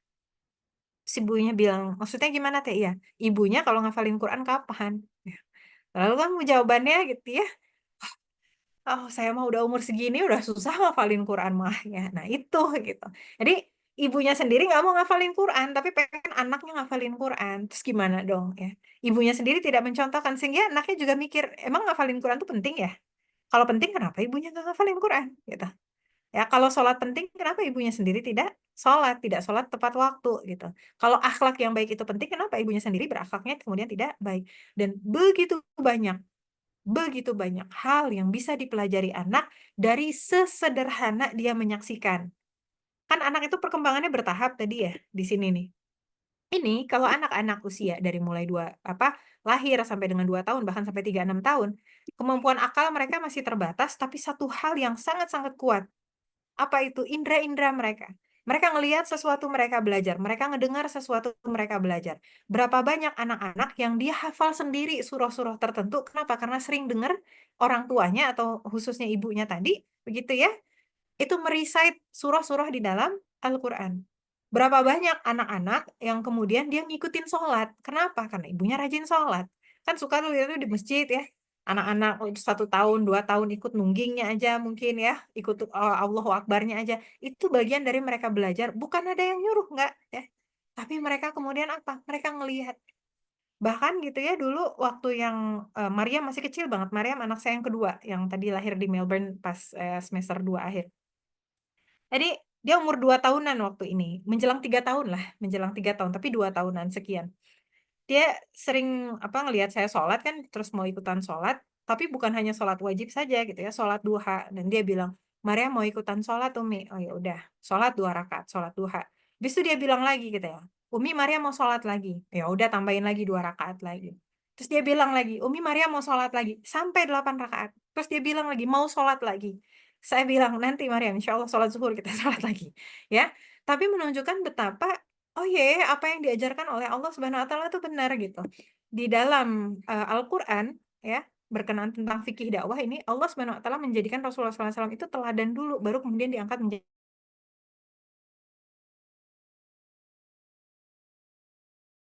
Si ibunya bilang, maksudnya gimana teh? Iya, ibunya kalau ngafalin Quran kapan? Ya. Lalu kan jawabannya gitu ya, oh saya mah udah umur segini udah susah ngafalin Quran mah ya. Nah itu gitu. Jadi ibunya sendiri nggak mau ngafalin Quran, tapi pengen anaknya ngafalin Quran. Terus gimana dong ya? Ibunya sendiri tidak mencontohkan sehingga anaknya juga mikir, emang ngafalin Quran itu penting ya? Kalau penting kenapa ibunya nggak ngafalin Quran? Gitu. Ya kalau sholat penting kenapa ibunya sendiri tidak sholat tepat waktu gitu. Kalau akhlak yang baik itu penting, kenapa ibunya sendiri berakhlaknya kemudian tidak baik? Dan begitu banyak hal yang bisa dipelajari anak dari sesederhana dia menyaksikan. Kan anak itu perkembangannya bertahap tadi ya di sini nih. Ini kalau anak-anak usia dari mulai lahir sampai dengan 2 tahun bahkan sampai 3-6 tahun, kemampuan akal mereka masih terbatas tapi satu hal yang sangat-sangat kuat. Apa itu? Indera-indera mereka. Mereka ngelihat sesuatu mereka belajar, mereka ngedengar sesuatu mereka belajar. Berapa banyak anak-anak yang dia hafal sendiri surah-surah tertentu. Kenapa? Karena sering dengar orang tuanya atau khususnya ibunya tadi, begitu ya, itu merecite surah-surah di dalam Al-Quran. Berapa banyak anak-anak yang kemudian dia ngikutin sholat. Kenapa? Karena ibunya rajin sholat. Kan suka tuh itu di masjid ya. Anak-anak 1 tahun, 2 tahun ikut nunggingnya aja mungkin ya. Ikut Allahu Akbarnya aja. Itu bagian dari mereka belajar. Bukan ada yang nyuruh, enggak ya. Tapi mereka kemudian apa? Mereka ngelihat. Bahkan gitu ya dulu waktu yang Maryam masih kecil banget. Maryam anak saya yang kedua. Yang tadi lahir di Melbourne pas semester 2 akhir. Jadi dia umur 2 tahunan waktu ini, menjelang 3 tahun lah, menjelang 3 tahun, tapi 2 tahunan sekian. Dia sering ngelihat saya sholat kan, terus mau ikutan sholat, tapi bukan hanya sholat wajib saja gitu ya, sholat duha. Dan dia bilang, Maria mau ikutan sholat Umi. Oh ya udah, sholat 2 rakaat, sholat duha. Habis itu dia bilang lagi gitu ya, Umi Maria mau sholat lagi. Ya udah tambahin lagi 2 rakaat lagi. Terus dia bilang lagi, Umi Maria mau sholat lagi sampai 8 rakaat. Terus dia bilang lagi mau sholat lagi. Saya bilang nanti Maria, insya Allah sholat zuhur kita sholat lagi, ya. Tapi menunjukkan betapa oh iya, apa yang diajarkan oleh Allah Subhanahu Wa Taala itu benar gitu. Di dalam Al-Quran ya berkenaan tentang fikih dakwah ini Allah Subhanahu Wa Taala menjadikan Rasulullah SAW itu teladan dulu, baru kemudian diangkat menjadi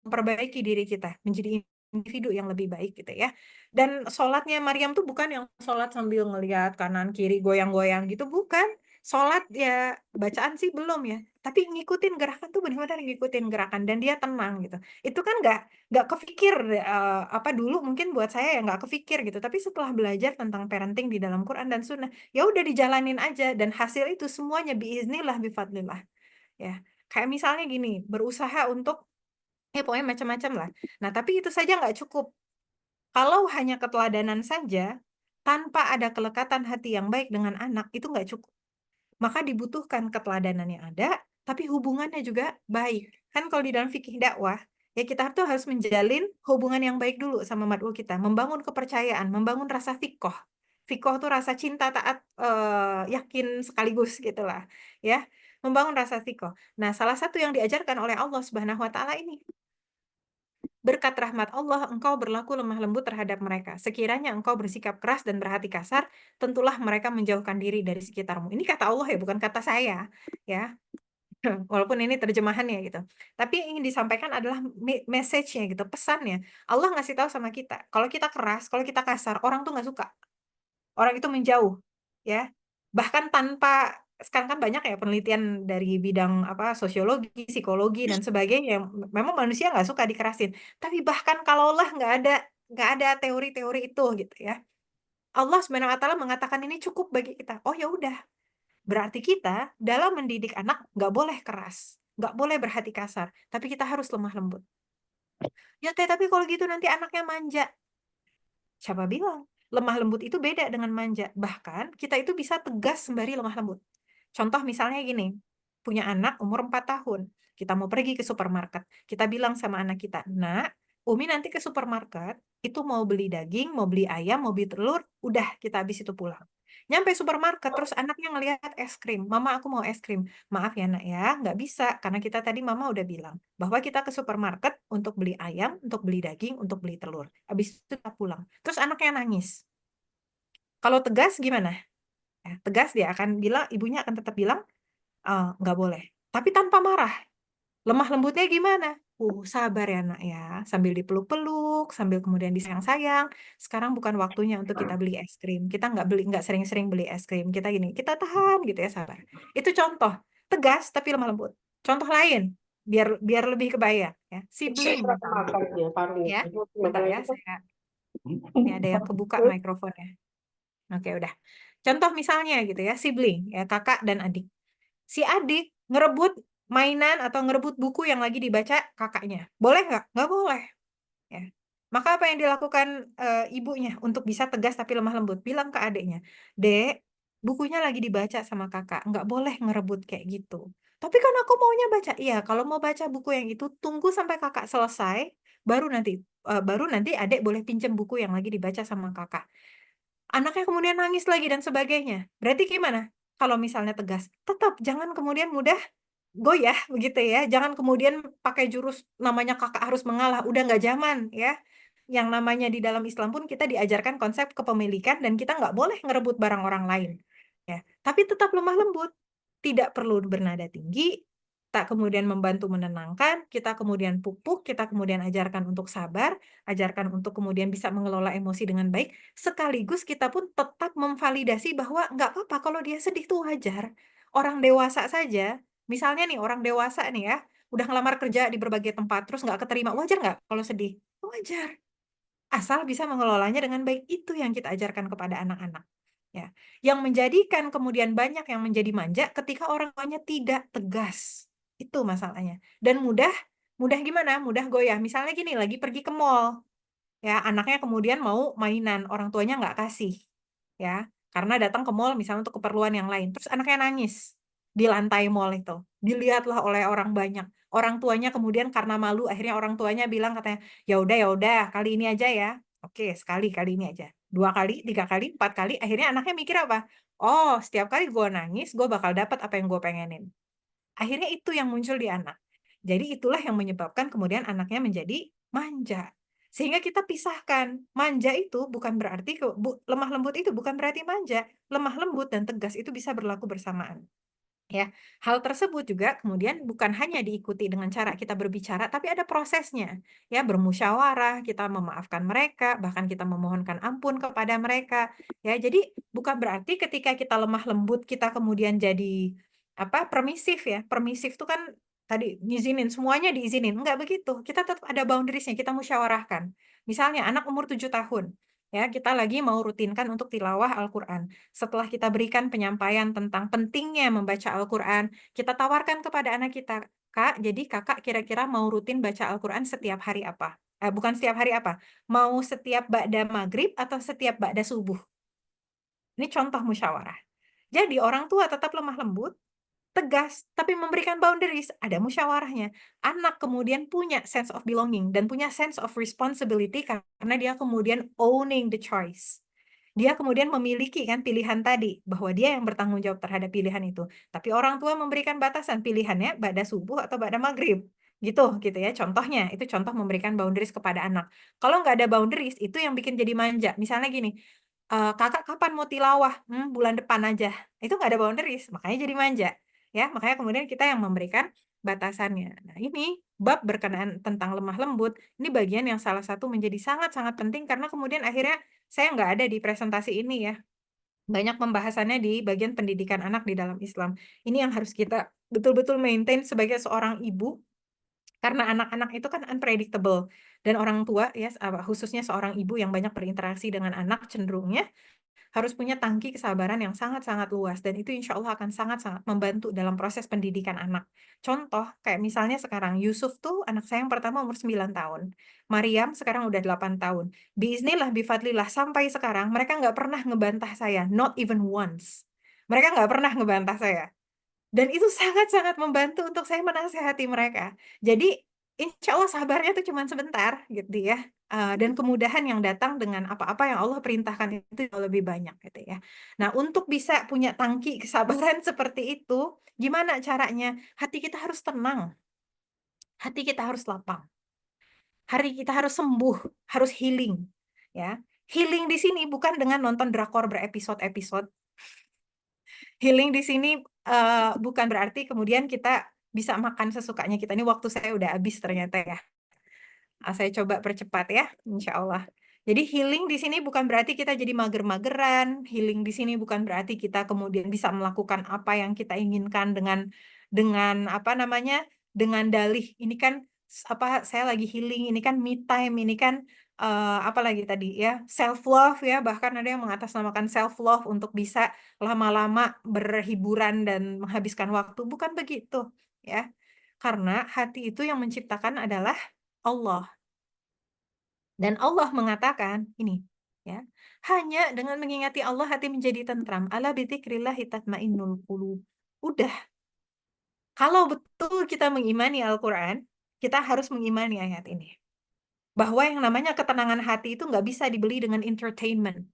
memperbaiki diri kita menjadi individu yang lebih baik gitu ya. Dan sholatnya Maryam tuh bukan yang sholat sambil ngelihat kanan kiri goyang-goyang gitu, bukan. Sholat ya bacaan sih belum ya, tapi ngikutin gerakan tuh benar-benar ngikutin gerakan dan dia tenang gitu. Itu kan nggak kepikir apa dulu mungkin buat saya ya nggak kepikir gitu, tapi setelah belajar tentang parenting di dalam Quran dan Sunnah ya udah dijalanin aja dan hasil itu semuanya biiznillah bifadlillah ya. Kayak misalnya gini, berusaha untuk ya pokoknya macam-macam lah. Nah, tapi itu saja nggak cukup. Kalau hanya keteladanan saja, tanpa ada kelekatan hati yang baik dengan anak, itu nggak cukup. Maka dibutuhkan keteladanan yang ada, tapi hubungannya juga baik. Kan kalau di dalam fikih dakwah, ya kita tuh harus menjalin hubungan yang baik dulu sama mad'u kita, membangun kepercayaan, membangun rasa fikoh. Fikoh tuh rasa cinta, taat, yakin sekaligus gitulah, ya. Membangun rasa fikoh. Nah, salah satu yang diajarkan oleh Allah Subhanahu Wa Taala ini berkat rahmat Allah, engkau berlaku lemah lembut terhadap mereka. Sekiranya engkau bersikap keras dan berhati kasar, tentulah mereka menjauhkan diri dari sekitarmu. Ini kata Allah ya, bukan kata saya. Ya, walaupun ini terjemahannya gitu. Tapi yang ingin disampaikan adalah message-nya gitu, pesannya. Allah ngasih tahu sama kita, kalau kita keras, kalau kita kasar, orang tuh nggak suka. Orang itu menjauh. Ya, bahkan tanpa sekarang kan banyak ya penelitian dari bidang apa sosiologi, psikologi dan sebagainya. Memang manusia nggak suka dikerasin. Tapi bahkan kalaulah nggak ada teori-teori itu gitu ya. Allah Subhanahu Wa Taala mengatakan ini cukup bagi kita. Oh ya udah. Berarti kita dalam mendidik anak nggak boleh keras, nggak boleh berhati kasar, tapi kita harus lemah lembut. Ya tapi kalau gitu nanti anaknya manja. Siapa bilang? Lemah lembut itu beda dengan manja. Bahkan kita itu bisa tegas sembari lemah lembut. Contoh misalnya gini, punya anak umur 4 tahun. Kita mau pergi ke supermarket. Kita bilang sama anak kita, Nak, Umi nanti ke supermarket, itu mau beli daging, mau beli ayam, mau beli telur, udah kita habis itu pulang. Nyampe supermarket, terus anaknya ngelihat es krim. Mama, aku mau es krim. Maaf ya nak ya, nggak bisa. Karena kita tadi mama udah bilang, bahwa kita ke supermarket untuk beli ayam, untuk beli daging, untuk beli telur. Habis itu kita pulang. Terus anaknya nangis. Kalau tegas gimana? Ya, tegas dia akan bilang, ibunya akan tetap bilang, nggak boleh. Tapi tanpa marah. Lemah lembutnya gimana? Sabar ya nak ya. Sambil dipeluk-peluk, sambil kemudian disayang-sayang. Sekarang bukan waktunya untuk kita beli es krim. Kita nggak sering-sering beli es krim. Kita gini, kita tahan gitu ya sabar. Itu contoh. Tegas tapi lemah lembut. Contoh lain, biar lebih kebayang ya. Sibling misalnya. Ya, bentar ya, ini ada yang kebuka mikrofonnya. Oke, udah. Contoh misalnya gitu ya, sibling, ya kakak dan adik. Si adik ngerebut mainan atau ngerebut buku yang lagi dibaca kakaknya. Boleh nggak? Nggak boleh. Ya. Maka apa yang dilakukan ibunya untuk bisa tegas tapi lemah lembut? Bilang ke adiknya, Dek, bukunya lagi dibaca sama kakak. Nggak boleh ngerebut kayak gitu. Tapi kan aku maunya baca. Iya, kalau mau baca buku yang itu, tunggu sampai kakak selesai, baru nanti adik boleh pinjam buku yang lagi dibaca sama kakak. Anaknya kemudian nangis lagi dan sebagainya. Berarti gimana? Kalau misalnya tegas, tetap jangan kemudian mudah goyah begitu ya. Jangan kemudian pakai jurus namanya kakak harus mengalah. Udah nggak zaman ya. Yang namanya di dalam Islam pun kita diajarkan konsep kepemilikan dan kita nggak boleh ngerebut barang orang lain. Ya, tapi tetap lemah lembut. Tidak perlu bernada tinggi, tak kemudian membantu menenangkan, kita kemudian pupuk, kita kemudian ajarkan untuk sabar, ajarkan untuk kemudian bisa mengelola emosi dengan baik, sekaligus kita pun tetap memvalidasi bahwa nggak apa-apa kalau dia sedih tuh wajar. Orang dewasa saja, misalnya nih orang dewasa nih ya, udah ngelamar kerja di berbagai tempat, terus nggak keterima, wajar nggak kalau sedih? Wajar. Asal bisa mengelolanya dengan baik, itu yang kita ajarkan kepada anak-anak. Ya, yang menjadikan kemudian banyak yang menjadi manja ketika orang tuanya tidak tegas. Itu masalahnya. Dan mudah gimana? Mudah goyah. Misalnya gini, lagi pergi ke mall. ya anaknya kemudian mau mainan, orang tuanya nggak kasih, ya karena datang ke mall misalnya untuk keperluan yang lain, terus anaknya nangis di lantai mall itu, dilihatlah oleh orang banyak, orang tuanya kemudian karena malu akhirnya orang tuanya bilang katanya, ya udah kali ini aja ya, oke sekali kali ini aja, 2 kali 3 kali 4 kali, akhirnya anaknya mikir apa? Oh setiap kali gue nangis gue bakal dapat apa yang gue pengenin. Akhirnya itu yang muncul di anak. Jadi itulah yang menyebabkan kemudian anaknya menjadi manja. Sehingga kita pisahkan, manja itu bukan berarti lemah lembut itu bukan berarti manja. Lemah lembut dan tegas itu bisa berlaku bersamaan. Ya, hal tersebut juga kemudian bukan hanya diikuti dengan cara kita berbicara, tapi ada prosesnya. Ya, bermusyawarah, kita memaafkan mereka, bahkan kita memohonkan ampun kepada mereka. Ya, jadi bukan berarti ketika kita lemah lembut kita kemudian jadi permisif ya. Permisif itu kan tadi ngizinin semuanya diizinin. Enggak begitu. Kita tetap ada boundariesnya, kita musyawarahkan. Misalnya anak umur 7 tahun, ya, kita lagi mau rutinkan untuk tilawah Al-Qur'an. Setelah kita berikan penyampaian tentang pentingnya membaca Al-Qur'an, kita tawarkan kepada anak kita, "Kak, jadi Kakak kira-kira mau rutin baca Al-Qur'an setiap hari apa?" Bukan setiap hari apa, mau setiap ba'da maghrib atau setiap ba'da subuh? Ini contoh musyawarah. Jadi orang tua tetap lemah lembut, tegas, tapi memberikan boundaries, ada musyawarahnya. Anak kemudian punya sense of belonging dan punya sense of responsibility karena dia kemudian owning the choice. Dia kemudian memiliki kan pilihan tadi, bahwa dia yang bertanggung jawab terhadap pilihan itu. Tapi orang tua memberikan batasan pilihannya ba'da subuh atau ba'da maghrib. Gitu ya. Contohnya, itu contoh memberikan boundaries kepada anak. Kalau nggak ada boundaries, itu yang bikin jadi manja. Misalnya gini, "Kakak kapan mau tilawah?" Bulan depan aja." Itu nggak ada boundaries, makanya jadi manja. Ya, makanya kemudian kita yang memberikan batasannya. Nah, ini bab berkenaan tentang lemah lembut, ini bagian yang salah satu menjadi sangat-sangat penting karena kemudian akhirnya saya nggak ada di presentasi ini ya. Banyak pembahasannya di bagian pendidikan anak di dalam Islam. Ini yang harus kita betul-betul maintain sebagai seorang ibu, karena anak-anak itu kan unpredictable. Dan orang tua ya, khususnya seorang ibu yang banyak berinteraksi dengan anak cenderungnya harus punya tangki kesabaran yang sangat-sangat luas dan itu insya Allah akan sangat-sangat membantu dalam proses pendidikan anak. Contoh, kayak misalnya sekarang Yusuf tuh anak saya yang pertama umur 9 tahun. Maryam sekarang udah 8 tahun. Biiznillah, bifadlillah, sampai sekarang mereka nggak pernah ngebantah saya, not even once. Mereka nggak pernah ngebantah saya. Dan itu sangat-sangat membantu untuk saya menasehati mereka. Jadi, insya Allah sabarnya itu cuma sebentar gitu ya. Dan kemudahan yang datang dengan apa-apa yang Allah perintahkan itu jauh lebih banyak gitu ya. Nah, untuk bisa punya tangki kesabaran seperti itu, gimana caranya? Hati kita harus tenang, hati kita harus lapang, hari kita harus sembuh, harus healing, ya. Healing di sini bukan dengan nonton drakor berepisode-episode. Healing di sini bukan berarti kemudian kita bisa makan sesukanya kita. Ini waktu saya udah habis ternyata ya. Saya coba percepat ya, insya Allah. Jadi healing di sini bukan berarti kita jadi mager-mageran. Healing di sini bukan berarti kita kemudian bisa melakukan apa yang kita inginkan dengan apa namanya? Dengan dalih ini kan saya lagi healing, ini kan me time, ini kan apa lagi tadi ya? Self love ya, bahkan ada yang mengatasnamakan self love untuk bisa lama-lama berhiburan dan menghabiskan waktu. Bukan begitu ya. Karena hati itu yang menciptakan adalah Allah. Dan Allah mengatakan ini, ya, hanya dengan mengingati Allah hati menjadi tentram. Ala bidzikrillahi tatmainnul qulub. Udah, kalau betul kita mengimani Al-Qur'an, kita harus mengimani ayat ini. Bahwa yang namanya ketenangan hati itu nggak bisa dibeli dengan entertainment.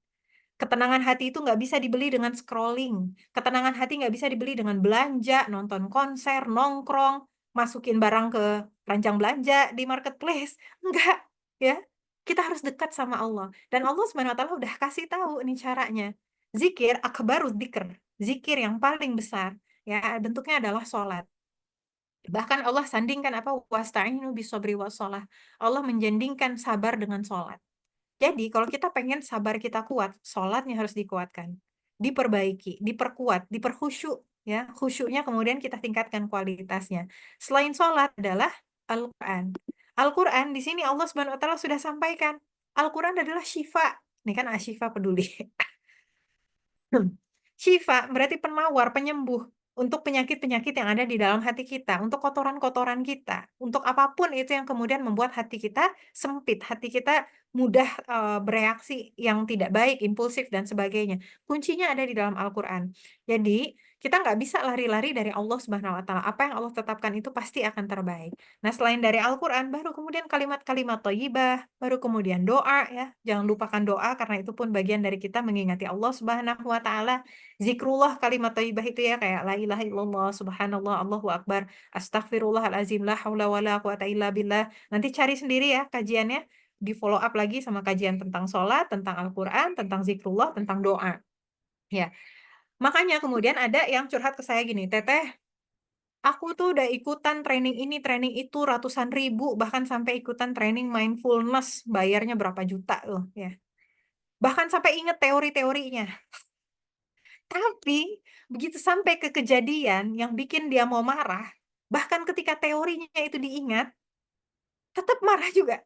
Ketenangan hati itu nggak bisa dibeli dengan scrolling. Ketenangan hati nggak bisa dibeli dengan belanja, nonton konser, nongkrong, masukin barang ke ranjang belanja di marketplace. Enggak, ya. Kita harus dekat sama Allah. Dan Allah Subhanahu wa taala udah kasih tahu nih caranya. Zikir akbarud dzikr. Zikir yang paling besar, ya, bentuknya adalah sholat. Bahkan Allah sandingkan apa? Wasta'inu bisobri wassalah. Allah menjandingkan sabar dengan sholat. Jadi kalau kita pengen sabar kita kuat, sholatnya harus dikuatkan, diperbaiki, diperkuat, diperkhusyuk, ya. Khusyuknya kemudian kita tingkatkan kualitasnya. Selain sholat adalah Al-Quran. Al-Quran di sini Allah Subhanahu Wa Taala sudah sampaikan. Al-Quran adalah syifa. Ini kan asyifa peduli. Syifa berarti penawar, penyembuh untuk penyakit-penyakit yang ada di dalam hati kita, untuk kotoran-kotoran kita, untuk apapun itu yang kemudian membuat hati kita sempit, hati kita mudah bereaksi yang tidak baik, impulsif dan sebagainya. Kuncinya ada di dalam Al-Quran. Jadi kita nggak bisa lari-lari dari Allah Subhanahu Wa Taala. Apa yang Allah tetapkan itu pasti akan terbaik. Nah, selain dari Al-Quran, baru kemudian kalimat-kalimat thayyibah, baru kemudian doa ya. Jangan lupakan doa karena itu pun bagian dari kita mengingati Allah Subhanahu Wa Taala. Zikrullah kalimat thayyibah itu ya kayak la ilaha illallah, subhanallah, Allahu akbar, astagfirullahalazim, la haula wala quwata illa billah. Nanti cari sendiri ya kajiannya, di follow up lagi sama kajian tentang sholat, tentang Al-Quran, tentang zikrullah, tentang doa. Ya, makanya kemudian ada yang curhat ke saya gini, Teteh, aku tuh udah ikutan training ini, training itu ratusan ribu, bahkan sampai ikutan training mindfulness, bayarnya berapa juta loh ya. Bahkan sampai inget teori-teorinya. Tapi begitu sampai ke kejadian yang bikin dia mau marah, bahkan ketika teorinya itu diingat, tetap marah juga.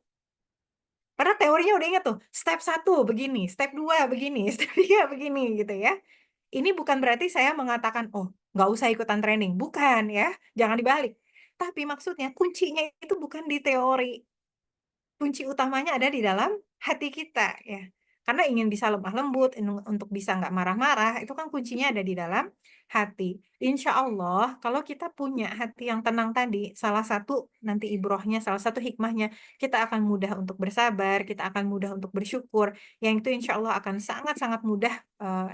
Karena teorinya udah ingat tuh, step 1 begini, step 2 begini, step 3 begini gitu ya. Ini bukan berarti saya mengatakan, oh nggak usah ikutan training. Bukan ya, jangan dibalik. Tapi maksudnya kuncinya itu bukan di teori. Kunci utamanya ada di dalam hati kita ya. Karena ingin bisa lemah lembut, untuk bisa nggak marah-marah, itu kan kuncinya ada di dalam hati. Insya Allah, kalau kita punya hati yang tenang tadi, salah satu nanti ibrohnya, salah satu hikmahnya, kita akan mudah untuk bersabar, kita akan mudah untuk bersyukur, yang itu insya Allah akan sangat-sangat mudah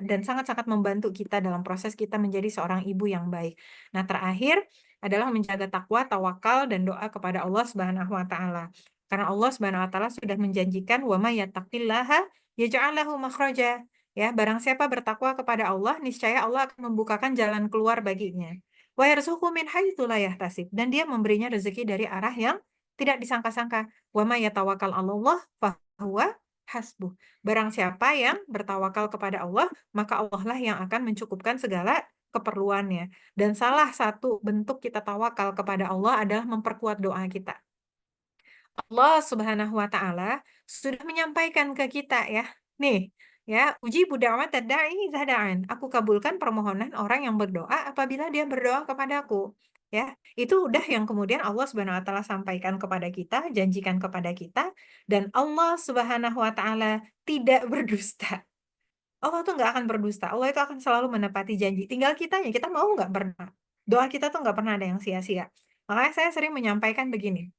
dan sangat-sangat membantu kita dalam proses kita menjadi seorang ibu yang baik. Nah, terakhir adalah menjaga takwa, tawakal, dan doa kepada Allah Subhanahu wa Ta'ala. Karena Allah Subhanahu wa Ta'ala sudah menjanjikan wa may yattaqillaha yaj'al lahu makhraja. Ya, barang siapa bertakwa kepada Allah, niscaya Allah akan membukakan jalan keluar baginya. Wa yarzuqhu min haitsu la yahtasib, dan dia memberinya rezeki dari arah yang tidak disangka-sangka. Wa may yatawakkal 'alallah fahuwa hasbuh. Barang siapa yang bertawakal kepada Allah, maka Allah lah yang akan mencukupkan segala keperluannya. Dan salah satu bentuk kita tawakal kepada Allah adalah memperkuat doa kita. Allah Subhanahu wa Ta'ala sudah menyampaikan ke kita ya. Nih, ya, ujibu da'watad da'i idza da'an. Aku kabulkan permohonan orang yang berdoa apabila dia berdoa kepadaku. Ya, itu udah yang kemudian Allah Subhanahu wa Ta'ala sampaikan kepada kita, janjikan kepada kita, dan Allah Subhanahu wa Ta'ala tidak berdusta. Allah tuh nggak akan berdusta. Allah itu akan selalu menepati janji. Tinggal kitanya, kita mau nggak berdoa. Doa kita tuh nggak pernah ada yang sia-sia. Makanya saya sering menyampaikan begini.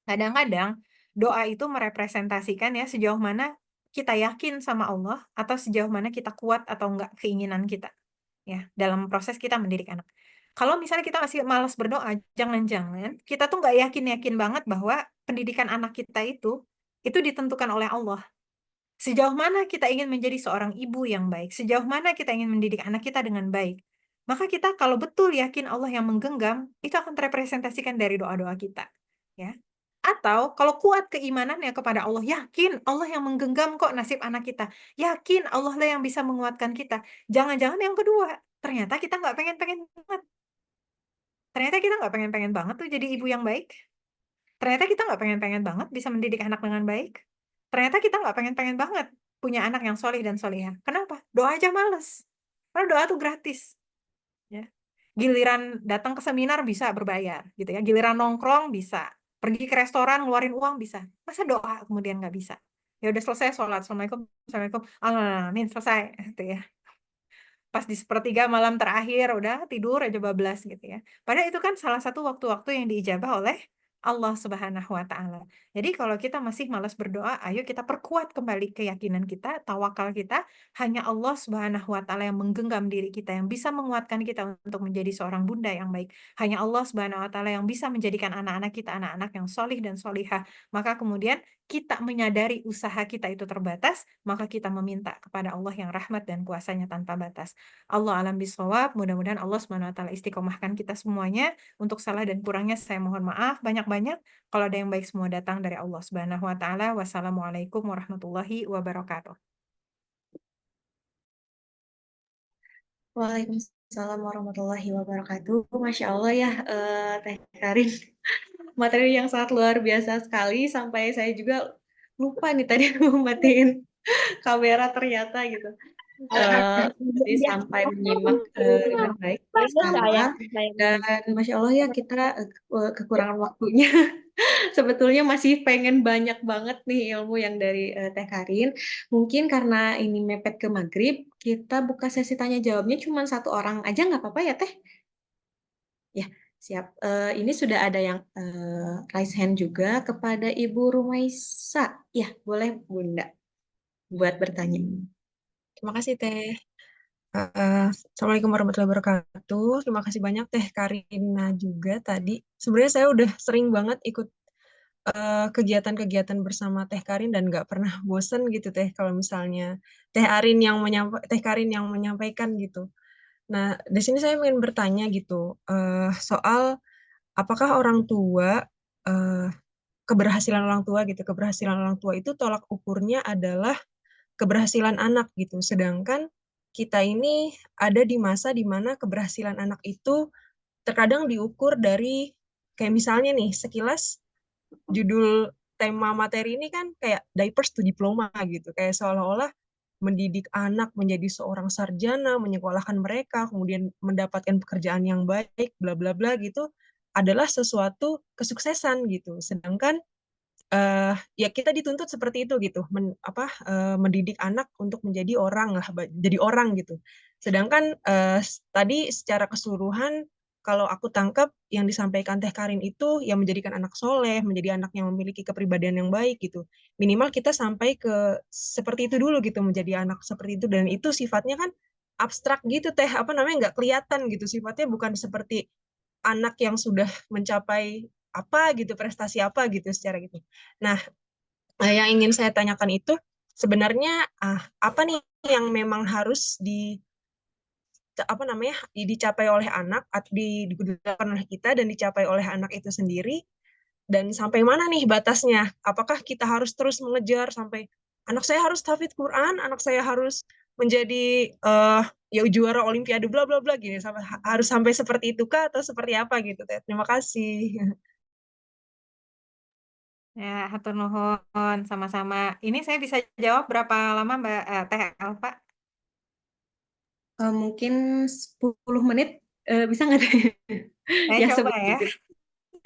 Kadang-kadang doa itu merepresentasikan ya sejauh mana kita yakin sama Allah atau sejauh mana kita kuat atau enggak keinginan kita ya dalam proses kita mendidik anak. Kalau misalnya kita masih malas berdoa, jangan-jangan kita tuh nggak yakin-yakin banget bahwa pendidikan anak kita itu ditentukan oleh Allah. Sejauh mana kita ingin menjadi seorang ibu yang baik, sejauh mana kita ingin mendidik anak kita dengan baik. Maka kita kalau betul yakin Allah yang menggenggam, itu akan terrepresentasikan dari doa-doa kita. Ya. Atau kalau kuat keimanannya kepada Allah, yakin Allah yang menggenggam kok nasib anak kita. Yakin Allah lah yang bisa menguatkan kita. Jangan-jangan yang kedua, ternyata kita nggak pengen-pengen banget. Ternyata kita nggak pengen-pengen banget tuh jadi ibu yang baik. Ternyata kita nggak pengen-pengen banget bisa mendidik anak dengan baik. Ternyata kita nggak pengen-pengen banget punya anak yang solih dan solihah. Kenapa? Doa aja males. Karena doa tuh gratis. Ya. Giliran datang ke seminar bisa berbayar, gitu ya. Giliran nongkrong bisa. Pergi ke restoran ngeluarin uang bisa. Masa doa kemudian nggak bisa? Ya udah selesai sholat. Assalamualaikum, assalamualaikum, amin, selesai, gitu ya. Pas di sepertiga malam terakhir udah tidur aja bablas gitu ya. Padahal itu kan salah satu waktu-waktu yang diijabah oleh Allah Subhanahu wa Ta'ala. Jadi kalau kita masih malas berdoa, ayo kita perkuat kembali keyakinan kita, tawakal kita. Hanya Allah Subhanahu wa Ta'ala yang menggenggam diri kita, yang bisa menguatkan kita untuk menjadi seorang bunda yang baik. Hanya Allah Subhanahu wa Ta'ala yang bisa menjadikan anak-anak kita anak-anak yang solih dan solihah. Maka kemudian kita menyadari usaha kita itu terbatas, maka kita meminta kepada Allah yang rahmat dan kuasanya tanpa batas. Allah alam bisawab, mudah-mudahan Allah SWT istiqomahkan kita semuanya. Untuk salah dan kurangnya saya mohon maaf banyak-banyak. Kalau ada yang baik semua datang dari Allah Subhanahu wa Ta'ala. Wassalamualaikum warahmatullahi wabarakatuh. Waalaikumsalam warahmatullahi wabarakatuh. Masya Allah ya, Teh Karin. Materi yang sangat luar biasa sekali, sampai saya juga lupa nih tadi mau matiin kamera ternyata gitu. tadi sampai menyimak dengan baik bersama, dan Masya Allah ya kita kekurangan waktunya. Sebetulnya masih pengen banyak banget nih ilmu yang dari Teh Karin. Mungkin karena ini mepet ke maghrib, kita buka sesi tanya jawabnya cuma satu orang aja, nggak apa-apa ya Teh? Ya, siap. Ini sudah ada yang raise hand juga kepada Ibu Rumaisa. Ya, boleh Bunda buat bertanya. Terima kasih Teh. Assalamualaikum warahmatullahi wabarakatuh. Terima kasih banyak Teh Karina juga tadi. Sebenarnya saya udah sering banget ikut kegiatan-kegiatan bersama Teh Karin dan nggak pernah bosen gitu Teh kalau misalnya Teh Karin yang menyampaikan gitu. Nah, di sini saya ingin bertanya gitu soal apakah orang tua eh, keberhasilan orang tua gitu, keberhasilan orang tua itu tolak ukurnya adalah keberhasilan anak gitu. Sedangkan kita ini ada di masa di mana keberhasilan anak itu terkadang diukur dari kayak misalnya nih sekilas judul tema materi ini kan kayak diapers to diploma gitu. Kayak seolah-olah mendidik anak menjadi seorang sarjana, menyekolahkan mereka, kemudian mendapatkan pekerjaan yang baik, bla bla bla gitu adalah sesuatu kesuksesan gitu. Sedangkan ya kita dituntut seperti itu gitu, mendidik anak untuk menjadi orang lah, jadi orang gitu. Sedangkan tadi secara keseluruhan kalau aku tangkap yang disampaikan Teh Karin itu yang menjadikan anak soleh, menjadi anak yang memiliki kepribadian yang baik gitu. Minimal kita sampai ke seperti itu dulu gitu, menjadi anak seperti itu, dan itu sifatnya kan abstrak gitu Teh, apa namanya, nggak kelihatan gitu, sifatnya bukan seperti anak yang sudah mencapai apa gitu, prestasi apa gitu secara gitu. Nah, yang ingin saya tanyakan itu sebenarnya apa nih yang memang harus dicapai oleh anak atau digunakan oleh kita dan dicapai oleh anak itu sendiri, dan sampai mana nih batasnya? Apakah kita harus terus mengejar sampai anak saya harus hafid Quran, anak saya harus menjadi ya juara olimpiade bla bla bla gini, harus sampai seperti itu kah atau seperti apa gitu Teh? Terima kasih. Ya, hatur nuhun sama-sama. Ini saya bisa jawab berapa lama Mbak Teh Elva? Mungkin 10 menit, bisa nggak Teh? Saya Ya, coba 10 ya. menit.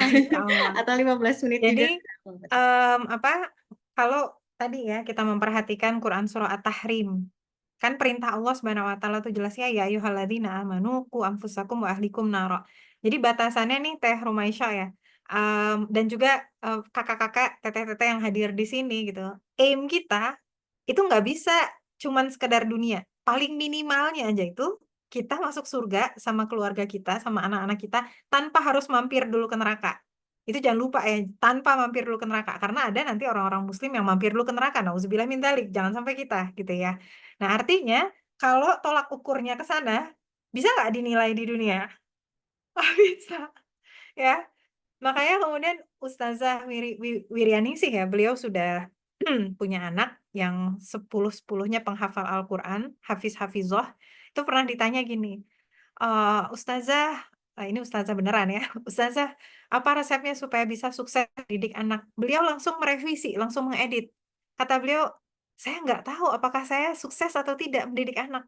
Insya Allah. Atau 15 menit Jadi juga. kalau tadi ya kita memperhatikan Quran surah At-Tahrim, kan perintah Allah Subhanahu wa taala itu jelas ya ayyuhalladzina amanu qu anfusakum wa ahlikum nara. Jadi batasannya nih Teh Rumaisyah ya. Dan juga kakak-kakak, teteh-teteh yang hadir di sini gitu. Aim kita itu nggak bisa cuman sekedar dunia. Paling minimalnya aja itu kita masuk surga sama keluarga kita, sama anak-anak kita tanpa harus mampir dulu ke neraka. Itu jangan lupa ya, tanpa mampir dulu ke neraka. Karena ada nanti orang-orang muslim yang mampir dulu ke neraka. Nauzubillah min dzalik, jangan sampai kita gitu ya. Nah, artinya kalau tolak ukurnya ke sana, bisa nggak dinilai di dunia? Nggak bisa, ya. Makanya kemudian Ustazah Wiriani sih ya, beliau sudah punya anak yang 10-10-nya penghafal Al-Quran, Hafiz-Hafizoh, itu pernah ditanya gini, Ustazah, ini Ustazah beneran ya, Ustazah, apa resepnya supaya bisa sukses didik anak? Beliau langsung merevisi, langsung mengedit. Kata beliau, saya nggak tahu apakah saya sukses atau tidak mendidik anak.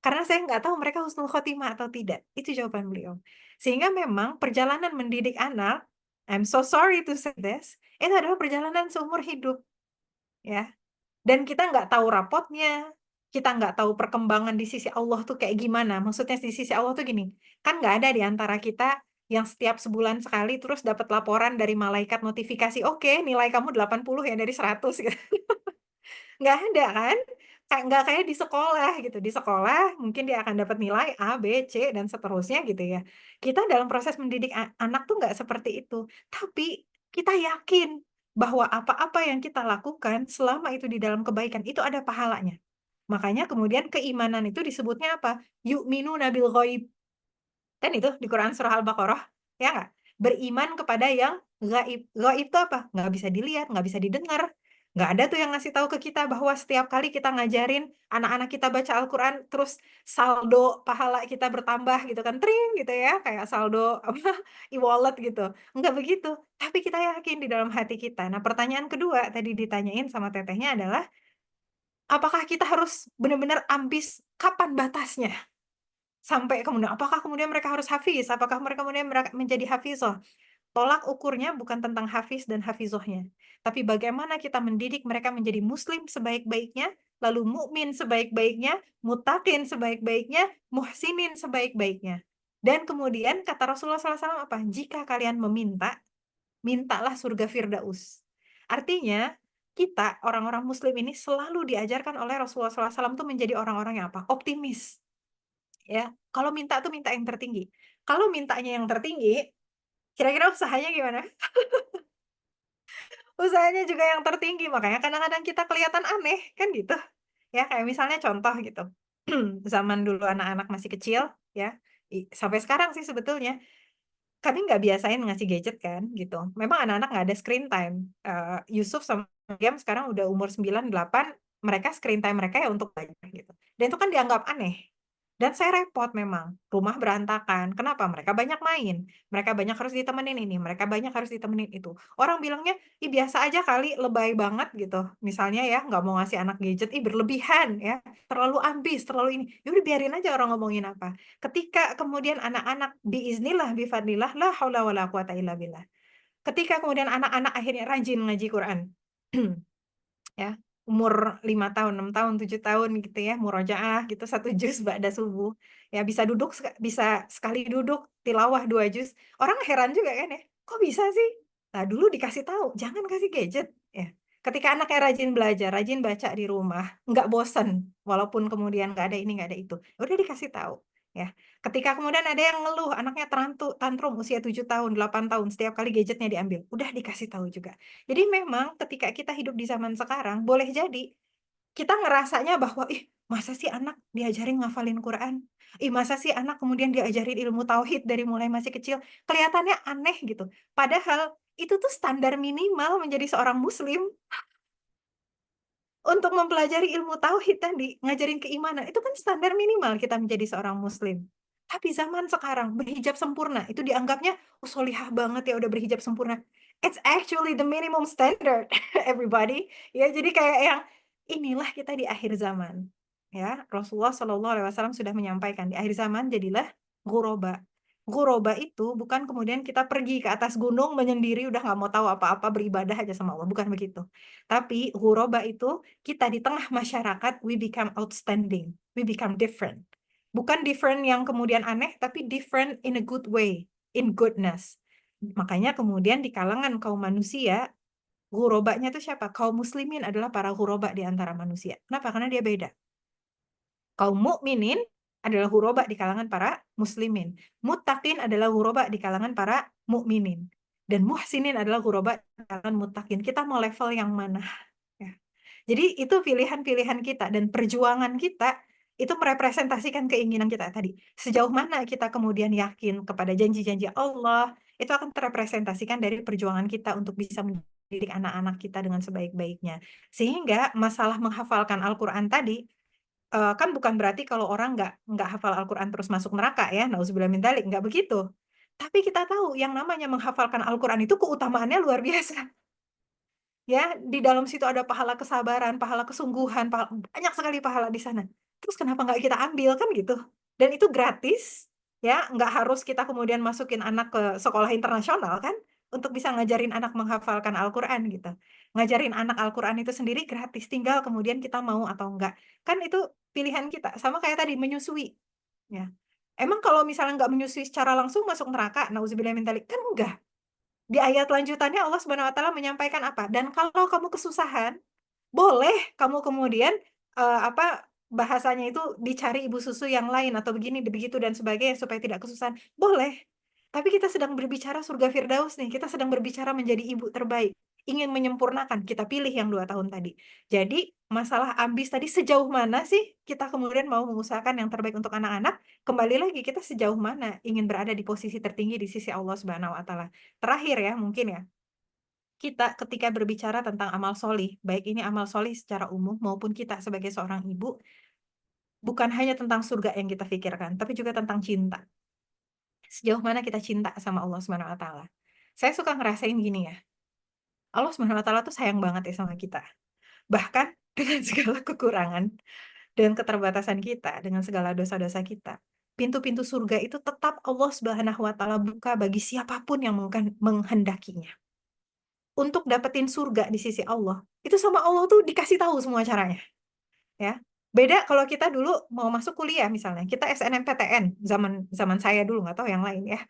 Karena saya nggak tahu mereka husnul khotimah atau tidak. Itu jawaban beliau. Sehingga memang perjalanan mendidik anak, I'm so sorry to say this, itu adalah perjalanan seumur hidup. Ya, dan kita nggak tahu rapotnya, kita nggak tahu perkembangan di sisi Allah tuh kayak gimana. Maksudnya di sisi Allah tuh gini, kan nggak ada di antara kita yang setiap sebulan sekali terus dapat laporan dari malaikat notifikasi, oke, nilai kamu 80 ya dari 100 gitu. Nggak ada kan? Kayak nggak kayak di sekolah gitu. Di sekolah mungkin dia akan dapat nilai A, B, C, dan seterusnya gitu ya. Kita dalam proses mendidik anak tuh nggak seperti itu. Tapi kita yakin bahwa apa-apa yang kita lakukan selama itu di dalam kebaikan itu ada pahalanya. Makanya kemudian keimanan itu disebutnya apa? Yu'minu nabil ghaib. Kan itu di Quran surah Al-Baqarah, ya nggak? Beriman kepada yang gaib. Gaib itu apa? Nggak bisa dilihat, nggak bisa didengar. Nggak ada tuh yang ngasih tahu ke kita bahwa setiap kali kita ngajarin anak-anak kita baca Al-Quran, terus saldo pahala kita bertambah gitu kan, tring gitu ya, kayak saldo apa e-wallet gitu. Nggak begitu. Tapi kita yakin di dalam hati kita. Nah, pertanyaan kedua tadi ditanyain sama tetehnya adalah, Apakah kita harus benar-benar ambis? Kapan batasnya? Sampai kemudian, apakah kemudian mereka harus hafiz? Apakah mereka kemudian menjadi hafizah? Tolak ukurnya bukan tentang hafiz dan hafizohnya, tapi bagaimana kita mendidik mereka menjadi muslim sebaik-baiknya, lalu mukmin sebaik-baiknya, mutakin sebaik-baiknya, muhsinin sebaik-baiknya. Dan kemudian kata Rasulullah SAW apa? Jika kalian meminta, mintalah surga Firdaus. Artinya, kita orang-orang muslim ini selalu diajarkan oleh Rasulullah SAW tuh menjadi orang-orang yang apa? Optimis. Ya, kalau minta tuh minta yang tertinggi. Kalau mintanya yang tertinggi, kira-kira usahanya gimana? Usahanya juga yang tertinggi, makanya kadang-kadang kita kelihatan aneh, kan gitu. Ya, kayak misalnya contoh gitu. Zaman dulu anak-anak masih kecil, ya, sampai sekarang sih sebetulnya, kami nggak biasain ngasih gadget kan, gitu. Memang anak-anak nggak ada screen time. Yusuf sama Game sekarang udah umur 9, 8, mereka screen time mereka ya untuk belajar gitu. Dan itu kan dianggap aneh. Dan saya repot memang, rumah berantakan. Kenapa? Mereka banyak main, mereka banyak harus ditemenin ini, mereka banyak harus ditemenin itu. Orang bilangnya, ih biasa aja kali, lebay banget gitu. Misalnya ya, nggak mau ngasih anak gadget, ih berlebihan ya, terlalu ambis, terlalu ini. Ya udah biarin aja orang ngomongin apa. Ketika kemudian anak-anak biiznillah, bifadlillah, la haula wala quwata illa billah. Ketika kemudian anak-anak akhirnya rajin ngaji Quran, ya umur 5 tahun, 6 tahun, 7 tahun gitu ya, murojaah gitu 1 juz ba'da subuh. Ya bisa duduk bisa sekali duduk tilawah 2 juz. Orang heran juga kan ya. Kok bisa sih? Nah, dulu dikasih tahu, jangan kasih gadget ya. Ketika anaknya rajin belajar, rajin baca di rumah, nggak bosen walaupun kemudian nggak ada ini, nggak ada itu. Udah dikasih tahu ya. Ketika kemudian ada yang ngeluh, anaknya tantrum usia 7 tahun, 8 tahun, setiap kali gadgetnya diambil, udah dikasih tahu juga. Jadi memang ketika kita hidup di zaman sekarang, boleh jadi kita ngerasanya bahwa, ih masa sih anak diajarin ngafalin Quran? Ih masa sih anak kemudian diajarin ilmu tauhid dari mulai masih kecil? Kelihatannya aneh gitu. Padahal itu tuh standar minimal menjadi seorang muslim. Untuk mempelajari ilmu tauhid tadi, ngajarin keimanan, itu kan standar minimal kita menjadi seorang muslim. Tapi zaman sekarang berhijab sempurna, itu dianggapnya, oh solihah banget ya udah berhijab sempurna. It's actually the minimum standard, everybody. Ya, jadi kayak yang inilah kita di akhir zaman. Ya, Rasulullah SAW sudah menyampaikan di akhir zaman jadilah ghuraba. Ghuraba itu bukan kemudian kita pergi ke atas gunung menyendiri udah nggak mau tahu apa-apa beribadah aja sama Allah, bukan begitu. Tapi ghuraba itu kita di tengah masyarakat, we become outstanding, we become different. Bukan different yang kemudian aneh, tapi different in a good way, in goodness. Makanya kemudian di kalangan kaum manusia, ghurobanya itu siapa? Kaum muslimin adalah para ghuraba di antara manusia. Kenapa? Karena dia beda. Kaum mukminin adalah ghuraba di kalangan para muslimin. Muttaqin adalah ghuraba di kalangan para mukminin. Dan muhsinin adalah ghuraba di kalangan muttaqin. Kita mau level yang mana? Ya. Jadi itu pilihan-pilihan kita dan perjuangan kita itu merepresentasikan keinginan kita tadi. Sejauh mana kita kemudian yakin kepada janji-janji Allah, itu akan terrepresentasikan dari perjuangan kita untuk bisa mendidik anak-anak kita dengan sebaik-baiknya. Sehingga masalah menghafalkan Al-Quran tadi, kan bukan berarti kalau orang nggak hafal Al-Quran terus masuk neraka ya, nauzubillah min dzalik, nggak begitu. Tapi kita tahu yang namanya menghafalkan Al-Quran itu keutamaannya luar biasa. Ya, di dalam situ ada pahala kesabaran, pahala kesungguhan, banyak sekali pahala di sana. Terus kenapa nggak kita ambil kan gitu? Dan itu gratis, ya, nggak harus kita kemudian masukin anak ke sekolah internasional kan, untuk bisa ngajarin anak menghafalkan Al-Quran gitu. Ngajarin anak Al-Quran itu sendiri gratis, tinggal kemudian kita mau atau enggak. Kan itu pilihan kita, sama kayak tadi menyusui. Ya. Emang kalau misalnya nggak menyusui secara langsung masuk neraka, nauzubillah min dzalik, kan enggak. Di ayat lanjutannya Allah Subhanahu wa taala menyampaikan apa? Dan kalau kamu kesusahan, boleh kamu kemudian bahasanya itu dicari ibu susu yang lain atau begini begitu dan sebagainya supaya tidak kesusahan. Boleh. Tapi kita sedang berbicara surga Firdaus nih, kita sedang berbicara menjadi ibu terbaik. Ingin menyempurnakan, kita pilih yang 2 tahun tadi. Jadi, masalah ambis tadi sejauh mana sih kita kemudian mau mengusahakan yang terbaik untuk anak-anak? Kembali lagi kita sejauh mana ingin berada di posisi tertinggi di sisi Allah Subhanahu wa taala. Terakhir ya, mungkin ya. Kita ketika berbicara tentang amal solih, baik ini amal solih secara umum maupun kita sebagai seorang ibu, bukan hanya tentang surga yang kita pikirkan, tapi juga tentang cinta. Sejauh mana kita cinta sama Allah Subhanahu wa taala. Saya suka ngerasain gini ya. Allah Subhanahu wa taala tuh sayang banget ya sama kita. Bahkan dengan segala kekurangan dan keterbatasan kita, dengan segala dosa-dosa kita, pintu-pintu surga itu tetap Allah Subhanahu wa Ta'ala buka bagi siapapun yang menghendakinya. Untuk dapetin surga di sisi Allah, itu sama Allah tuh dikasih tahu semua caranya, ya. Beda kalau kita dulu mau masuk kuliah misalnya, kita SNMPTN, zaman saya dulu, nggak tahu yang lain ya,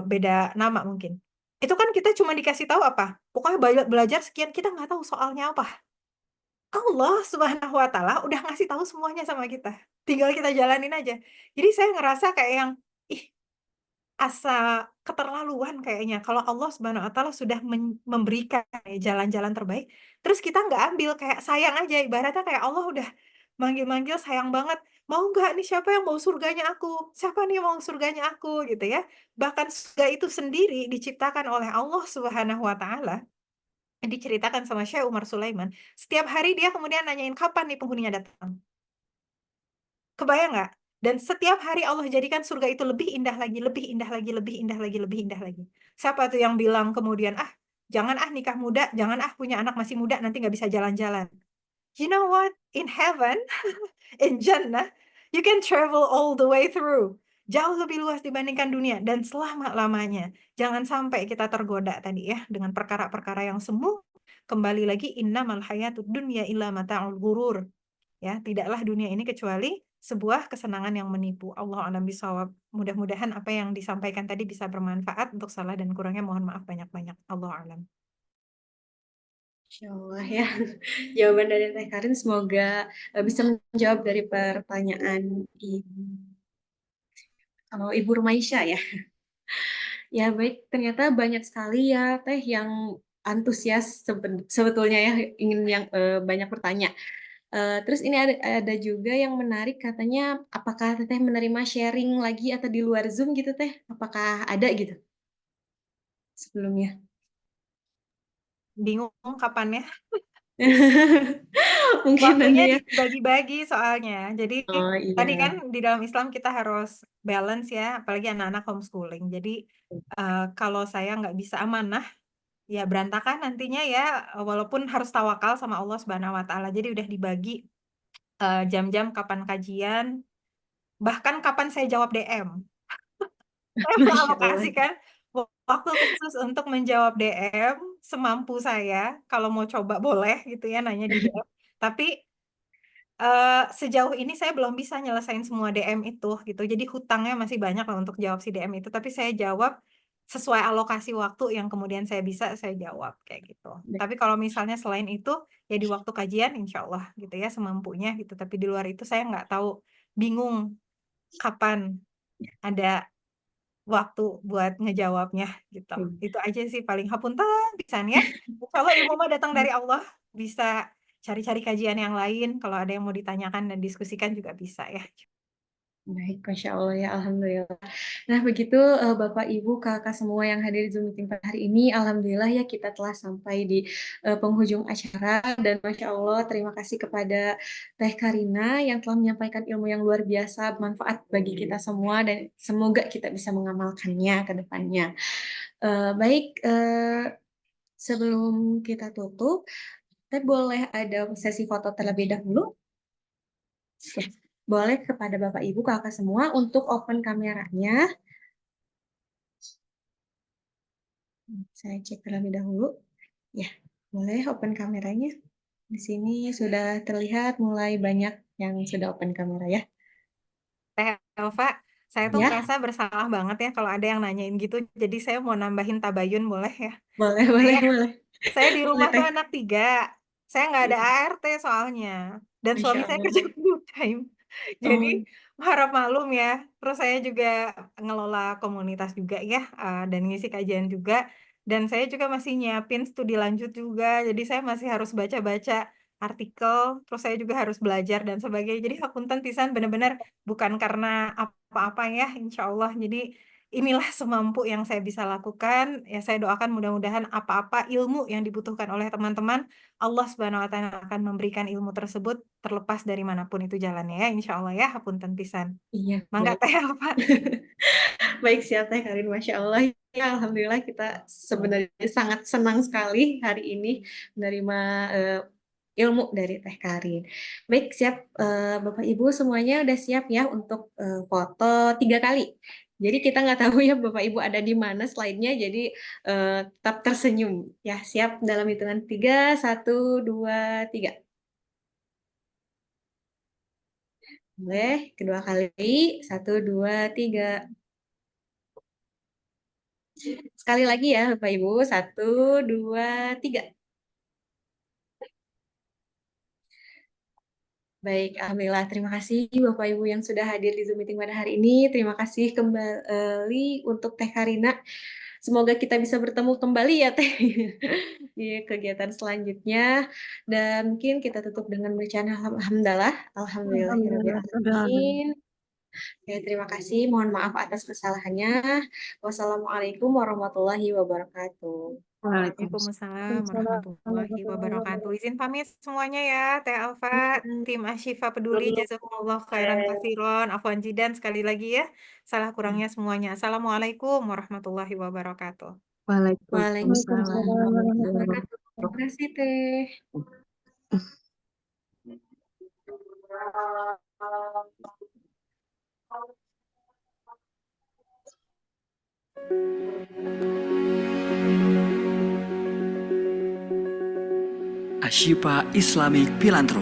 beda nama mungkin. Itu kan kita cuma dikasih tahu apa, pokoknya belajar sekian, kita nggak tahu soalnya apa. Allah Subhanahu wa Ta'ala udah ngasih tahu semuanya sama kita. Tinggal kita jalanin aja. Jadi saya ngerasa kayak yang, ih, asa keterlaluan kayaknya kalau Allah Subhanahu wa Ta'ala sudah memberikan jalan-jalan terbaik, terus kita nggak ambil, kayak sayang aja. Ibaratnya kayak Allah udah manggil-manggil sayang banget, "Mau nggak nih, siapa yang mau surganya aku? Siapa nih yang mau surganya aku?" Gitu ya. Bahkan surga itu sendiri diciptakan oleh Allah Subhanahu wa Ta'ala. Diceritakan sama Syekh Umar Sulaiman, setiap hari dia kemudian nanyain, "Kapan nih penghuninya datang?" Kebayang nggak? Dan setiap hari Allah jadikan surga itu lebih indah lagi, lebih indah lagi, lebih indah lagi, lebih indah lagi. Siapa tuh yang bilang kemudian, "Ah, jangan ah nikah muda, jangan ah punya anak masih muda, nanti nggak bisa jalan-jalan." You know what? In heaven, in Jannah, you can travel all the way through. Jauh lebih luas dibandingkan dunia dan selama-lamanya. Jangan sampai kita tergoda tadi ya dengan perkara-perkara yang semu. Kembali lagi, innamal hayatud dunya illa mata'ul ghurur. Ya, tidaklah dunia ini kecuali sebuah kesenangan yang menipu. Allah a'lam bishawab. Mudah-mudahan apa yang disampaikan tadi bisa bermanfaat. Untuk salah dan kurangnya mohon maaf banyak-banyak. Allah a'lam. Insya Allah ya. Jawaban dari Teh Karin semoga bisa menjawab dari pertanyaan kalau Ibu Rumaisya ya. Ya baik, ternyata banyak sekali ya Teh yang antusias sebetulnya ya ingin yang banyak bertanya. Terus ini ada juga yang menarik katanya, apakah Teteh menerima sharing lagi atau di luar Zoom gitu Teh? Apakah ada gitu sebelumnya? Bingung kapan ya? Mungkin nanti Waktunya ya. dibagi-bagi soalnya. Jadi Oh tadi kan iya. di dalam Islam kita harus balance ya, apalagi anak-anak homeschooling. Jadi kalau saya nggak bisa amanah, ya berantakan nantinya ya, walaupun harus tawakal sama Allah Subhanahu wa Ta'ala. Jadi udah dibagi jam-jam kapan kajian, bahkan kapan saya jawab DM. Saya Masya Allah. mengalokasikan waktu khusus untuk menjawab DM semampu saya. Kalau mau coba boleh gitu ya, nanya di DM. Tapi sejauh ini saya belum bisa nyelesain semua DM itu gitu. Jadi hutangnya masih banyak lah untuk jawab si DM itu. Tapi saya jawab sesuai alokasi waktu yang kemudian saya bisa saya jawab kayak gitu. Tapi kalau misalnya selain itu ya di waktu kajian insya Allah gitu ya semampunya gitu. Tapi di luar itu saya nggak tahu, bingung kapan ada waktu buat ngejawabnya gitu. Itu aja sih paling hapunten pisan ya. Kalau ilmu mah datang dari Allah, bisa cari-cari kajian yang lain. Kalau ada yang mau ditanyakan dan diskusikan juga bisa ya. Baik, Masya Allah ya, Alhamdulillah. Nah, begitu Bapak, Ibu, Kakak semua yang hadir di Zoom meeting pada hari ini, Alhamdulillah ya kita telah sampai di penghujung acara dan Masya Allah terima kasih kepada Teh Karina yang telah menyampaikan ilmu yang luar biasa, bermanfaat bagi kita semua dan semoga kita bisa mengamalkannya ke depannya. Baik, sebelum kita tutup, Teh boleh ada sesi foto terlebih dahulu? Ya. Boleh kepada Bapak Ibu Kakak semua untuk open kameranya. Saya cek terlebih dahulu. Ya, boleh open kameranya. Di sini sudah terlihat mulai banyak yang sudah open kamera ya. Teh Elva, saya tuh Ya, merasa bersalah banget ya kalau ada yang nanyain gitu. Jadi saya mau nambahin tabayun boleh ya? boleh, boleh, Saya, boleh. saya di Boleh, rumah tuh Teh. anak 3. Saya nggak ada Iya, ART soalnya. Dan Masya suami saya kerja Allah. full time. Jadi Oh, harap maklum ya. Terus saya juga ngelola komunitas juga ya. Dan ngisi kajian juga. Dan saya juga masih nyiapin studi lanjut juga. Jadi saya masih harus baca-baca artikel. Terus saya juga harus belajar dan sebagainya. Jadi hapunten pisan benar-benar bukan karena apa-apa ya. Insya Allah. Jadi inilah semampu yang saya bisa lakukan. Ya saya doakan mudah-mudahan apa-apa ilmu yang dibutuhkan oleh teman-teman, Allah Subhanahu wa Ta'ala akan memberikan ilmu tersebut terlepas dari manapun itu jalannya ya. Insya Allah ya, hapunten pisan. iya, Mangga baik. teh apa? Baik, siap Teh Karin. Masya Allah. Ya, Alhamdulillah kita sebenarnya sangat senang sekali hari ini menerima ilmu dari Teh Karin. Baik, siap Bapak Ibu semuanya udah siap ya untuk foto 3 kali. Jadi kita nggak tahu ya Bapak Ibu ada di mana slide-nya, jadi tetap tersenyum. Ya, siap dalam hitungan 3, 1, 2, 3. Boleh, kedua kali, 1, 2, 3. Sekali lagi ya Bapak Ibu, 1, 2, 3. Baik, alhamdulillah. Terima kasih Bapak Ibu yang sudah hadir di Zoom meeting pada hari ini. Terima kasih kembali untuk Teh Karina. Semoga kita bisa bertemu kembali ya Teh di kegiatan selanjutnya. Dan mungkin kita tutup dengan bacaan alhamdulillah. Alhamdulillah. Alhamdulillahirrahmanirrahim. Oke, terima kasih. Mohon maaf atas kesalahannya. Wassalamualaikum warahmatullahi wabarakatuh. Waalaikumsalam warahmatullahi wabarakatuh. Izin pamit semuanya ya, Teh Alfa, tim Ashifa Peduli, jazakumullah khairan katsiran, afwan jidan sekali lagi ya. Salah kurangnya semuanya. Assalamualaikum warahmatullahi wabarakatuh. Waalaikumsalam Waalaikumsalam warahmatullahi warahmatullahi wabarakatuh. Terima kasih Teh. Ashifa Islamic Philanthropy